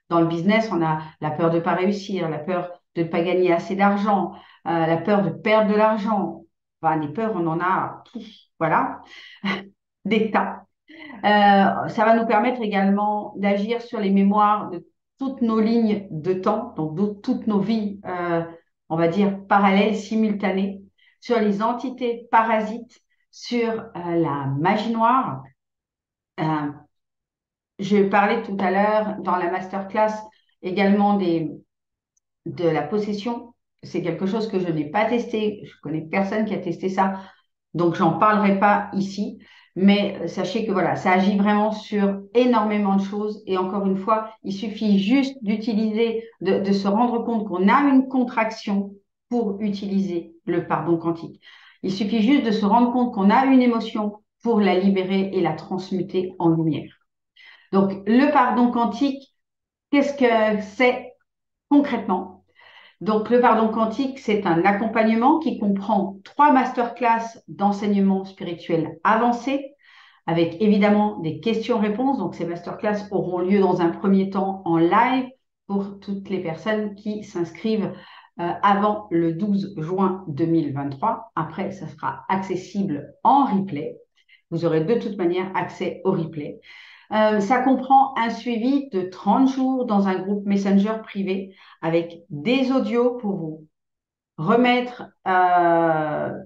Dans le business, on a la peur de ne pas réussir, la peur de ne pas gagner assez d'argent, la peur de perdre de l'argent. Enfin, les peurs, on en a tous, voilà, des tas. Ça va nous permettre également d'agir sur les mémoires de toutes nos lignes de temps, donc de toutes nos vies, on va dire, parallèles, simultanées, sur les entités parasites, sur la magie noire. Je parlais tout à l'heure dans la masterclass également de la possession. C'est quelque chose que je n'ai pas testé. Je connais personne qui a testé ça, donc j'en parlerai pas ici. Mais sachez que voilà, ça agit vraiment sur énormément de choses. Et encore une fois, il suffit juste d'utiliser, de se rendre compte qu'on a une contraction pour utiliser le pardon quantique. Il suffit juste de se rendre compte qu'on a une émotion pour la libérer et la transmuter en lumière. Donc, le pardon quantique, qu'est-ce que c'est? concrètement. Donc, le pardon quantique, c'est un accompagnement qui comprend 3 masterclass d'enseignement spirituel avancé, avec évidemment des questions-réponses. Donc, ces masterclass auront lieu dans un premier temps en live pour toutes les personnes qui s'inscrivent avant le 12 juin 2023. Après, ça sera accessible en replay. Vous aurez de toute manière accès au replay. Ça comprend un suivi de 30 jours dans un groupe Messenger privé avec des audios pour vous remettre,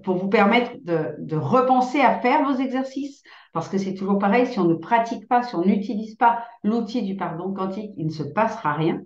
pour vous permettre de repenser à faire vos exercices, parce que c'est toujours pareil, si on ne pratique pas, si on n'utilise pas l'outil du pardon quantique, il ne se passera rien.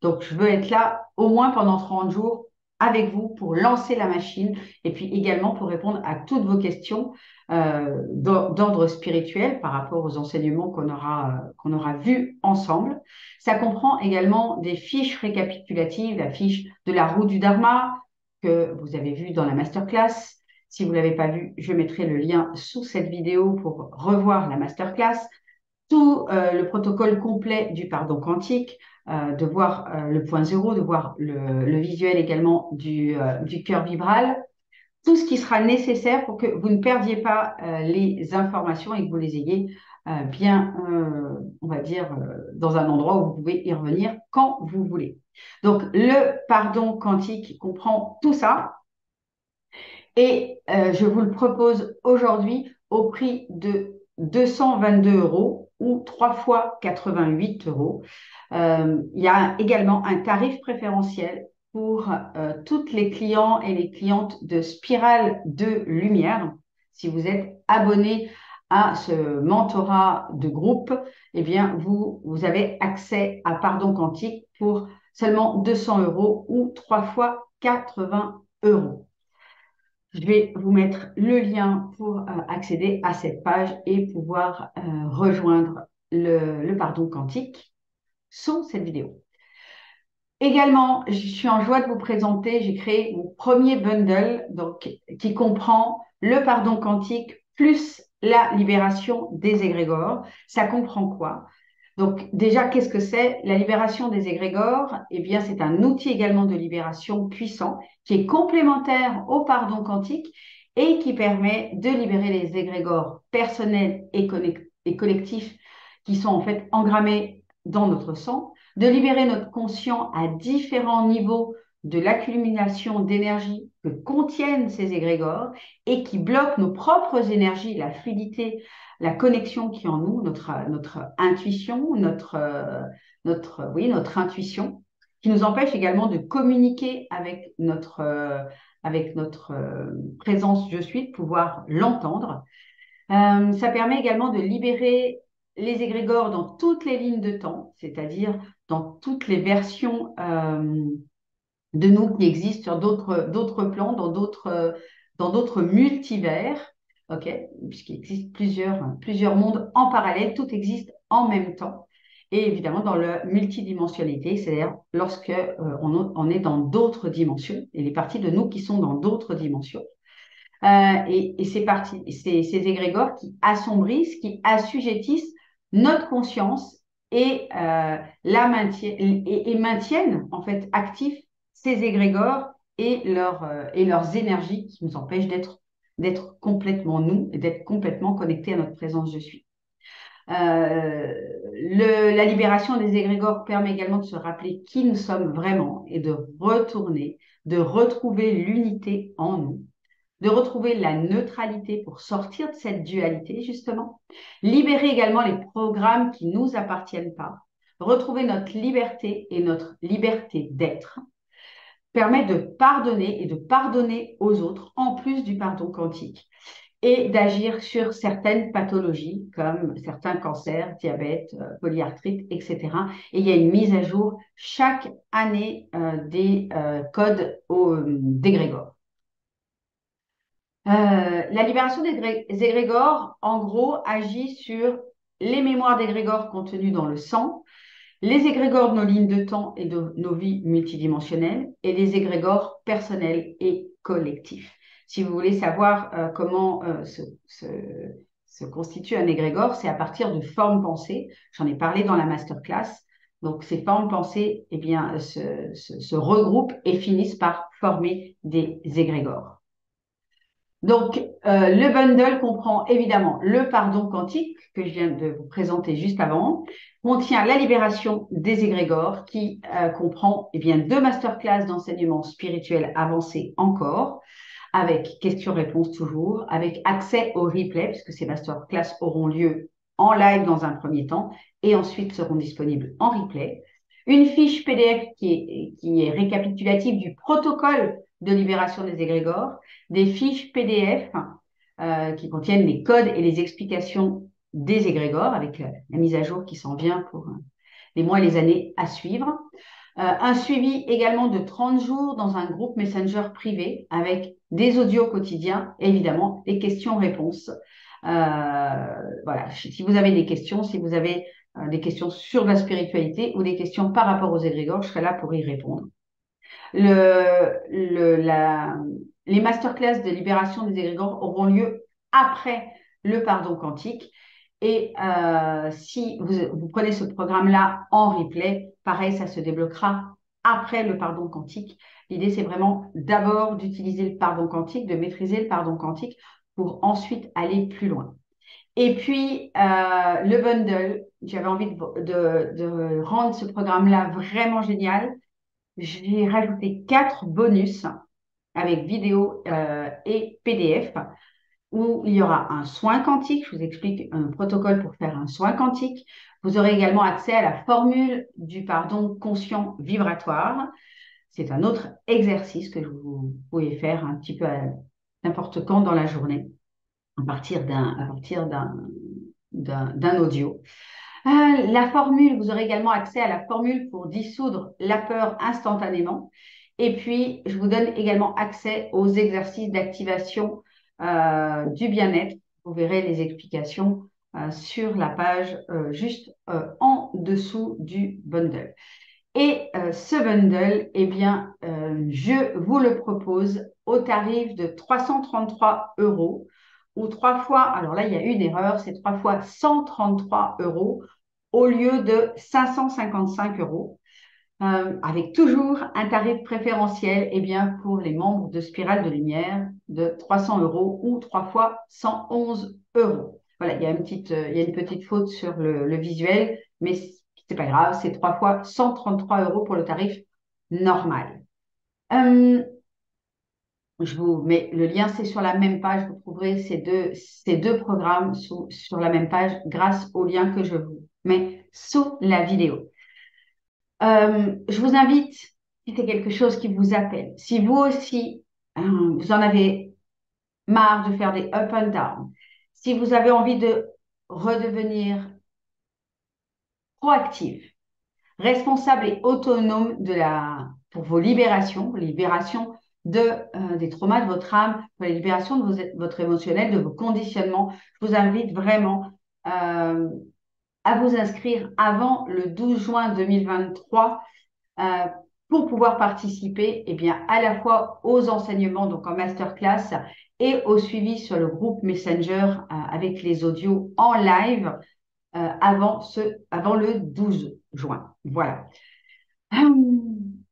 Donc, je veux être là au moins pendant 30 jours avec vous pour lancer la machine et puis également pour répondre à toutes vos questions d'ordre spirituel par rapport aux enseignements qu'on aura vus ensemble. Ça comprend également des fiches récapitulatives, la fiche de la roue du Dharma, que vous avez vu dans la masterclass. Si vous ne l'avez pas vu, je mettrai le lien sous cette vidéo pour revoir la masterclass. Tout le protocole complet du pardon quantique, de voir le point zéro, de voir le visuel également du cœur vibral. Tout ce qui sera nécessaire pour que vous ne perdiez pas les informations et que vous les ayez bien, on va dire, dans un endroit où vous pouvez y revenir quand vous voulez. Donc, le pardon quantique comprend tout ça et je vous le propose aujourd'hui au prix de 222 € ou 3 fois 88 €. Il y a également un tarif préférentiel pour toutes les clients et les clientes de Spirale de Lumière. Si vous êtes abonné à ce mentorat de groupe, eh bien, vous avez accès à Pardon Quantique pour seulement 200 € ou 3 fois 80 €. Je vais vous mettre le lien pour accéder à cette page et pouvoir rejoindre le pardon quantique sous cette vidéo. Également, je suis en joie de vous présenter, j'ai créé mon premier bundle donc, qui comprend le pardon quantique plus la libération des égrégores. Ça comprend quoi? Donc déjà, qu'est-ce que c'est? La libération des égrégores, eh bien, c'est un outil également de libération puissant qui est complémentaire au pardon quantique et qui permet de libérer les égrégores personnels et collectifs qui sont en fait engrammés dans notre sang, de libérer notre conscient à différents niveaux de l'accumulation d'énergie que contiennent ces égrégores et qui bloquent nos propres énergies, la fluidité, la connexion qui est en nous, notre intuition, notre intuition, qui nous empêche également de communiquer avec notre présence je suis, de pouvoir l'entendre. Ça permet également de libérer les égrégores dans toutes les lignes de temps, c'est-à-dire dans toutes les versions de nous qui existent sur d'autres plans, dans d'autres multivers, ok, puisqu'il existe plusieurs mondes en parallèle, tout existe en même temps. Et évidemment, dans la multidimensionnalité, c'est-à-dire lorsque on est dans d'autres dimensions, et les parties de nous qui sont dans d'autres dimensions. Et ces égrégores qui assombrissent, qui assujettissent notre conscience et maintiennent en fait actifs ces égrégores et leurs énergies qui nous empêchent d'être complètement nous et d'être complètement connectés à notre présence je suis. La libération des égrégores permet également de se rappeler qui nous sommes vraiment et de retrouver l'unité en nous, de retrouver la neutralité pour sortir de cette dualité, justement. Libérer également les programmes qui ne nous appartiennent pas. Retrouver notre liberté et notre liberté d'être. Permet de pardonner et de pardonner aux autres, en plus du pardon quantique, et d'agir sur certaines pathologies comme certains cancers, diabète, polyarthrite, etc. Et il y a une mise à jour chaque année des codes d'égrégores. La libération des égrégores, en gros, agit sur les mémoires d'égrégores contenues dans le sang, les égrégores de nos lignes de temps et de nos vies multidimensionnelles et les égrégores personnels et collectifs. Si vous voulez savoir comment se constitue un égrégore, c'est à partir de formes pensées. J'en ai parlé dans la masterclass. Donc, ces formes pensées, eh bien, se regroupent et finissent par former des égrégores. Donc, le bundle comprend évidemment le pardon quantique que je viens de vous présenter juste avant, contient la libération des égrégores qui comprend eh bien, 2 masterclass d'enseignement spirituel avancé encore, avec questions-réponses toujours, avec accès au replay, puisque ces masterclass auront lieu en live dans un premier temps et ensuite seront disponibles en replay. Une fiche PDF qui est récapitulative du protocole de libération des égrégores, des fiches PDF qui contiennent les codes et les explications des égrégores avec la mise à jour qui s'en vient pour les mois et les années à suivre. Un suivi également de 30 jours dans un groupe Messenger privé avec des audios quotidiens et évidemment les questions-réponses. Voilà, si vous avez des questions, si vous avez des questions sur la spiritualité ou des questions par rapport aux égrégores, je serai là pour y répondre. Les masterclass de libération des égrégores auront lieu après le pardon quantique. Et si vous prenez ce programme-là en replay, pareil, ça se débloquera après le pardon quantique. L'idée, c'est vraiment d'abord d'utiliser le pardon quantique, de maîtriser le pardon quantique pour ensuite aller plus loin. Et puis, le bundle, j'avais envie de rendre ce programme-là vraiment génial. J'ai rajouté 4 bonus avec vidéo et PDF où il y aura un soin quantique. Je vous explique un protocole pour faire un soin quantique. Vous aurez également accès à la formule du pardon conscient vibratoire. C'est un autre exercice que vous pouvez faire un petit peu à n'importe quand dans la journée à partir d'un audio. La formule, vous aurez également accès à la formule pour dissoudre la peur instantanément. Et puis, je vous donne également accès aux exercices d'activation du bien-être. Vous verrez les explications sur la page juste en dessous du bundle. Et ce bundle, eh bien, je vous le propose au tarif de 333 € ou 3 fois, alors là, il y a une erreur, c'est 3 fois 133 € au lieu de 555 €, avec toujours un tarif préférentiel eh bien, pour les membres de Spirale de Lumière de 300 € ou 3 fois 111 €. Voilà, il y a une petite faute sur le visuel, mais c'est pas grave, c'est 3 fois 133 € pour le tarif normal. Je vous mets le lien, c'est sur la même page. Vous trouverez ces deux programmes sur la même page grâce au lien que je vous mets sous la vidéo. Je vous invite, si c'est quelque chose qui vous appelle, si vous aussi, vous en avez marre de faire des up and down, si vous avez envie de redevenir proactive, responsable et autonome pour vos libérations, des traumas de votre âme, pour la libération de votre émotionnel, de vos conditionnements, je vous invite vraiment à vous inscrire avant le 12 juin 2023 pour pouvoir participer eh bien, à la fois aux enseignements, donc en masterclass, et au suivi sur le groupe Messenger avec les audios en live avant le 12 juin. Voilà.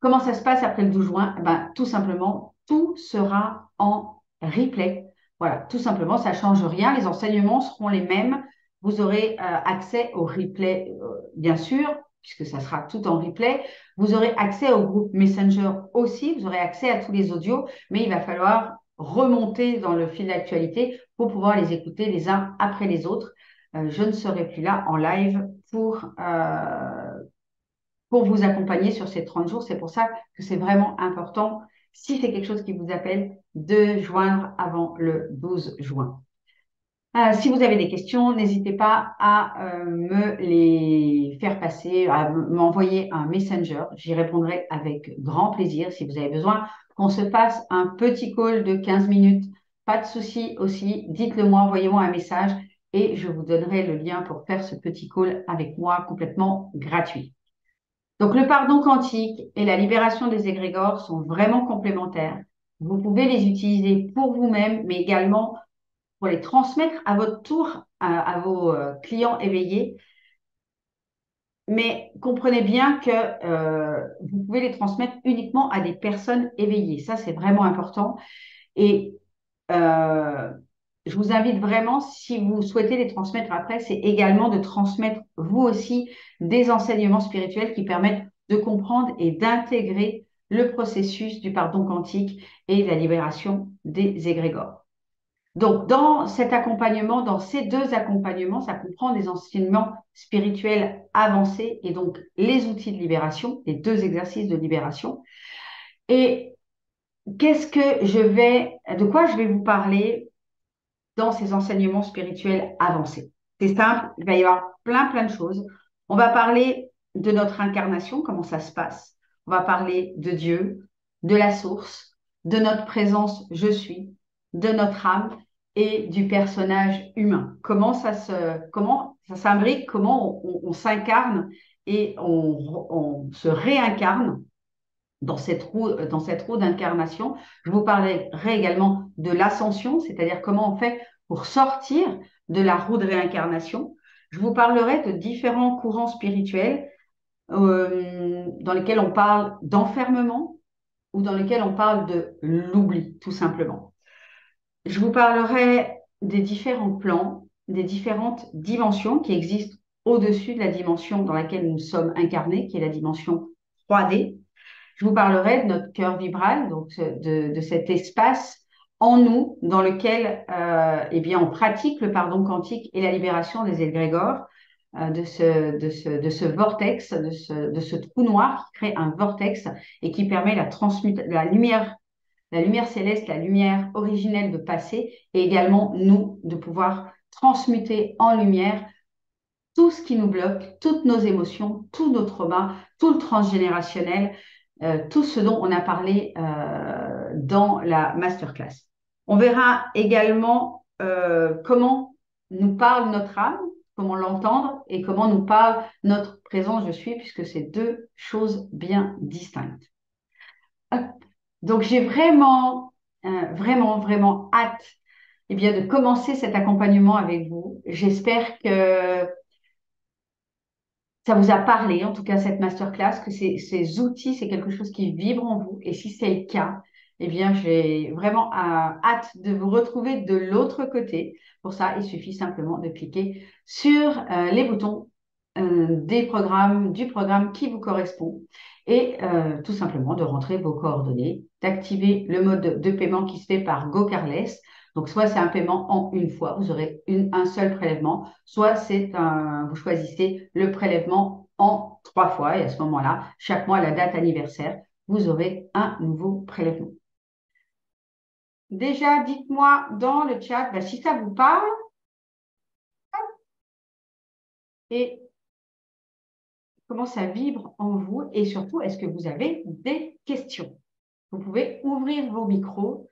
Comment ça se passe après le 12 juin? Ben, tout simplement, tout sera en replay. Voilà, tout simplement, ça ne change rien. Les enseignements seront les mêmes. Vous aurez accès au replay, bien sûr, puisque ça sera tout en replay. Vous aurez accès au groupe Messenger aussi. Vous aurez accès à tous les audios, mais il va falloir remonter dans le fil d'actualité pour pouvoir les écouter les uns après les autres. Je ne serai plus là en live pour vous accompagner sur ces 30 jours. C'est pour ça que c'est vraiment important, si c'est quelque chose qui vous appelle, de joindre avant le 12 juin. Si vous avez des questions, n'hésitez pas à me les faire passer, à m'envoyer un messenger. J'y répondrai avec grand plaisir. Si vous avez besoin qu'on se fasse un petit call de 15 minutes, pas de souci aussi, dites-le moi, envoyez-moi un message et je vous donnerai le lien pour faire ce petit call avec moi complètement gratuit. Donc, le pardon quantique et la libération des égrégores sont vraiment complémentaires. Vous pouvez les utiliser pour vous-même, mais également pour les transmettre à votre tour à vos clients éveillés. mais comprenez bien que vous pouvez les transmettre uniquement à des personnes éveillées. Ça, c'est vraiment important. Et euh, je vous invite vraiment, si vous souhaitez les transmettre après, c'est également de transmettre vous aussi des enseignements spirituels qui permettent de comprendre et d'intégrer le processus du pardon quantique et de la libération des égrégores. Donc, dans cet accompagnement, dans ces deux accompagnements, ça comprend des enseignements spirituels avancés et donc les outils de libération, les deux exercices de libération. Et de quoi je vais vous parler dans ces enseignements spirituels avancés? C'est simple, il va y avoir plein de choses. On va parler de notre incarnation, comment ça se passe. On va parler de Dieu, de la source, de notre présence je suis, de notre âme et du personnage humain. Comment ça s'imbrique, comment on s'incarne et on se réincarne dans cette roue d'incarnation. Je vous parlerai également de l'ascension, c'est-à-dire comment on fait pour sortir de la roue de réincarnation. Je vous parlerai de différents courants spirituels dans lesquels on parle d'enfermement ou dans lesquels on parle de l'oubli, tout simplement. Je vous parlerai des différents plans, des différentes dimensions qui existent au-dessus de la dimension dans laquelle nous sommes incarnés, qui est la dimension 3D. Je vous parlerai de notre cœur vibral, donc de cet espace en nous dans lequel eh bien, on pratique le pardon quantique et la libération des égrégores, de ce vortex, de ce trou noir qui crée un vortex et qui permet la lumière céleste, la lumière originelle de passer et également nous de pouvoir transmuter en lumière tout ce qui nous bloque, toutes nos émotions, tous nos traumas, tout le transgénérationnel, tout ce dont on a parlé dans la masterclass. On verra également comment nous parle notre âme, comment l'entendre et comment nous parle notre présence je suis, puisque c'est deux choses bien distinctes. Donc j'ai vraiment hâte eh bien, de commencer cet accompagnement avec vous. J'espère que ça vous a parlé, en tout cas cette masterclass, que ces outils, c'est quelque chose qui vibre en vous. Et si c'est le cas, eh bien, j'ai vraiment hâte de vous retrouver de l'autre côté. Pour ça, il suffit simplement de cliquer sur les boutons du programme qui vous correspond et tout simplement de rentrer vos coordonnées, d'activer le mode de paiement qui se fait par GoCarless. Donc, soit c'est un paiement en une fois, vous aurez un seul prélèvement, soit vous choisissez le prélèvement en 3 fois. Et à ce moment-là, chaque mois, à la date anniversaire, vous aurez un nouveau prélèvement. Déjà, dites-moi dans le chat si ça vous parle et comment ça vibre en vous. Et surtout, est-ce que vous avez des questions? Vous pouvez ouvrir vos micros.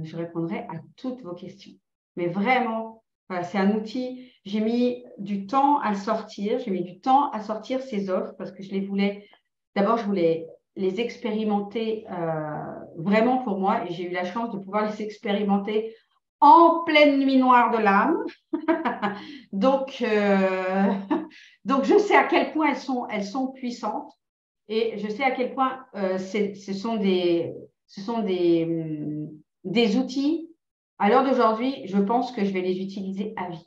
Je répondrai à toutes vos questions. Mais vraiment, voilà, c'est un outil. J'ai mis du temps à sortir. J'ai mis du temps à sortir ces offres parce que je les voulais. D'abord, je voulais les expérimenter vraiment pour moi et j'ai eu la chance de pouvoir les expérimenter en pleine nuit noire de l'âme. donc, donc, je sais à quel point elles sont puissantes et je sais à quel point ce sont des outils. À l'heure d'aujourd'hui, je pense que je vais les utiliser à vie.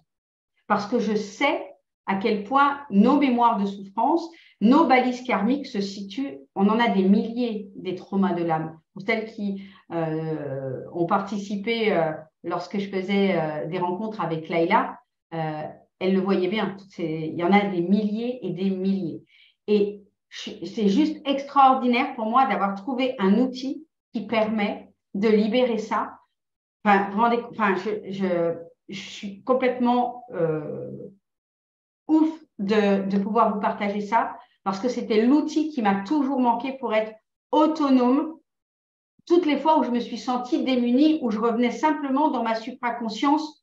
Parce que je sais à quel point nos mémoires de souffrance, nos balises karmiques se situent, on en a des milliers des traumas de l'âme. Pour celles qui ont participé lorsque je faisais des rencontres avec Laïla, elle le voyait bien. Il y en a des milliers et des milliers. Et c'est juste extraordinaire pour moi d'avoir trouvé un outil qui permet de libérer ça. Je suis complètement ouf de pouvoir vous partager ça parce que c'était l'outil qui m'a toujours manqué pour être autonome. Toutes les fois où je me suis sentie démunie, où je revenais simplement dans ma supraconscience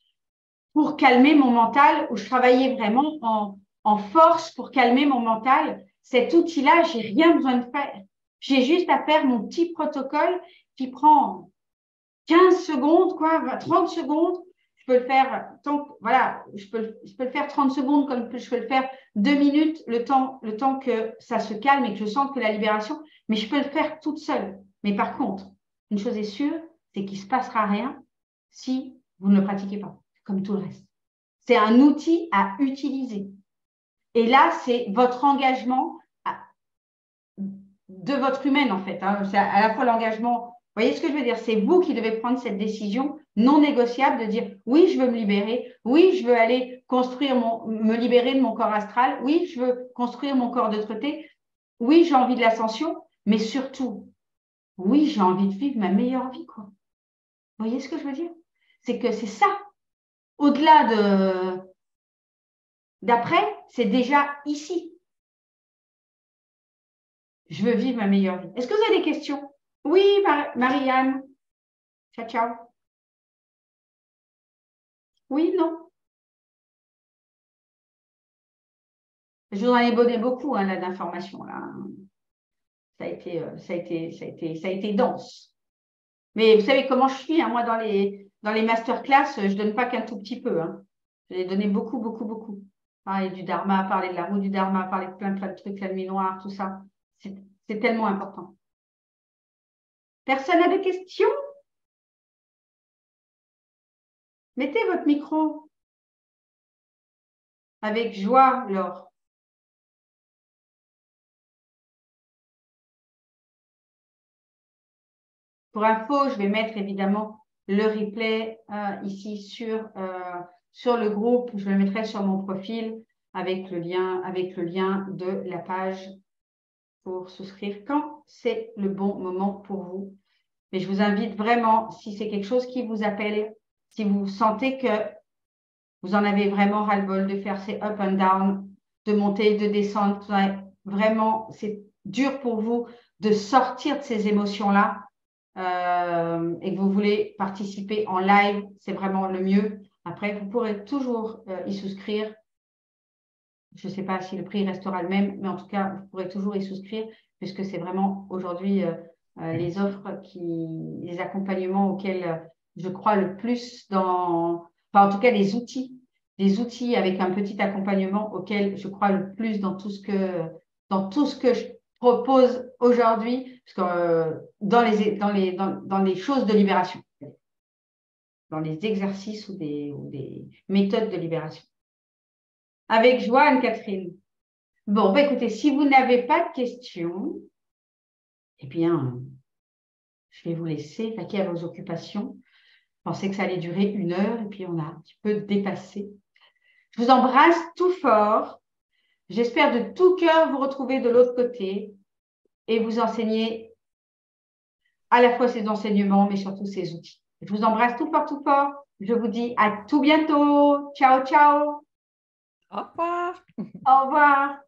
pour calmer mon mental, où je travaillais vraiment en force pour calmer mon mental, cet outil-là, j'ai rien besoin de faire. J'ai juste à faire mon petit protocole qui prend 15 secondes, 30 secondes. je peux le faire, voilà, je peux le faire 30 secondes comme je peux le faire 2 minutes, le temps que ça se calme et que je sente que la libération, mais je peux le faire toute seule. Mais par contre, une chose est sûre, c'est qu'il ne se passera rien si vous ne le pratiquez pas, comme tout le reste. C'est un outil à utiliser. Et là, c'est votre engagement de votre humaine, en fait. Hein. C'est à la fois l'engagement. Vous voyez ce que je veux dire? C'est vous qui devez prendre cette décision non négociable de dire oui, je veux me libérer, oui, je veux aller me libérer de mon corps astral, oui, je veux construire mon corps d'autreté, oui, j'ai envie de l'ascension, mais surtout, oui, j'ai envie de vivre ma meilleure vie, quoi. Vous voyez ce que je veux dire? C'est que c'est ça. Au-delà d'après, c'est déjà ici. Je veux vivre ma meilleure vie. Est-ce que vous avez des questions? Oui, Marianne. Ciao, ciao. Oui, non. Je vous en ai donné beaucoup là, d'informations. Là. Ça a été dense. Mais vous savez comment je suis, hein, moi, dans les masterclass, je ne donne pas qu'un tout petit peu. Hein. Je l'ai donné beaucoup, beaucoup, beaucoup. Parler du dharma, parler de la roue du dharma, parler de plein de trucs, la nuit noire, tout ça. C'est tellement important. Personne n'a de questions? Mettez votre micro. Avec joie, Laure. Pour info, je vais mettre évidemment le replay ici sur le groupe. Je le mettrai sur mon profil avec le lien de la page pour souscrire quand c'est le bon moment pour vous. Mais je vous invite vraiment, si c'est quelque chose qui vous appelle, si vous sentez que vous en avez vraiment ras-le-bol de faire ces up and down, de monter, de descendre, vraiment, c'est dur pour vous de sortir de ces émotions-là et que vous voulez participer en live, c'est vraiment le mieux. Après, vous pourrez toujours y souscrire. Je ne sais pas si le prix restera le même, mais en tout cas, vous pourrez toujours y souscrire puisque c'est vraiment aujourd'hui les offres, les accompagnements auxquels je crois le plus en tout cas les outils avec un petit accompagnement auquel je crois le plus dans tout ce que je propose aujourd'hui, parce que dans les choses de libération, dans les exercices ou des méthodes de libération. Avec joie, Anne-Catherine. Bon, écoutez, si vous n'avez pas de questions, eh bien, je vais vous laisser vaquer à vos occupations. Je pensais que ça allait durer 1 heure et puis on a un petit peu dépassé. Je vous embrasse tout fort. J'espère de tout cœur vous retrouver de l'autre côté et vous enseigner à la fois ces enseignements, mais surtout ces outils. Je vous embrasse tout fort, tout fort. Je vous dis à tout bientôt. Ciao, ciao. Au revoir. Au revoir.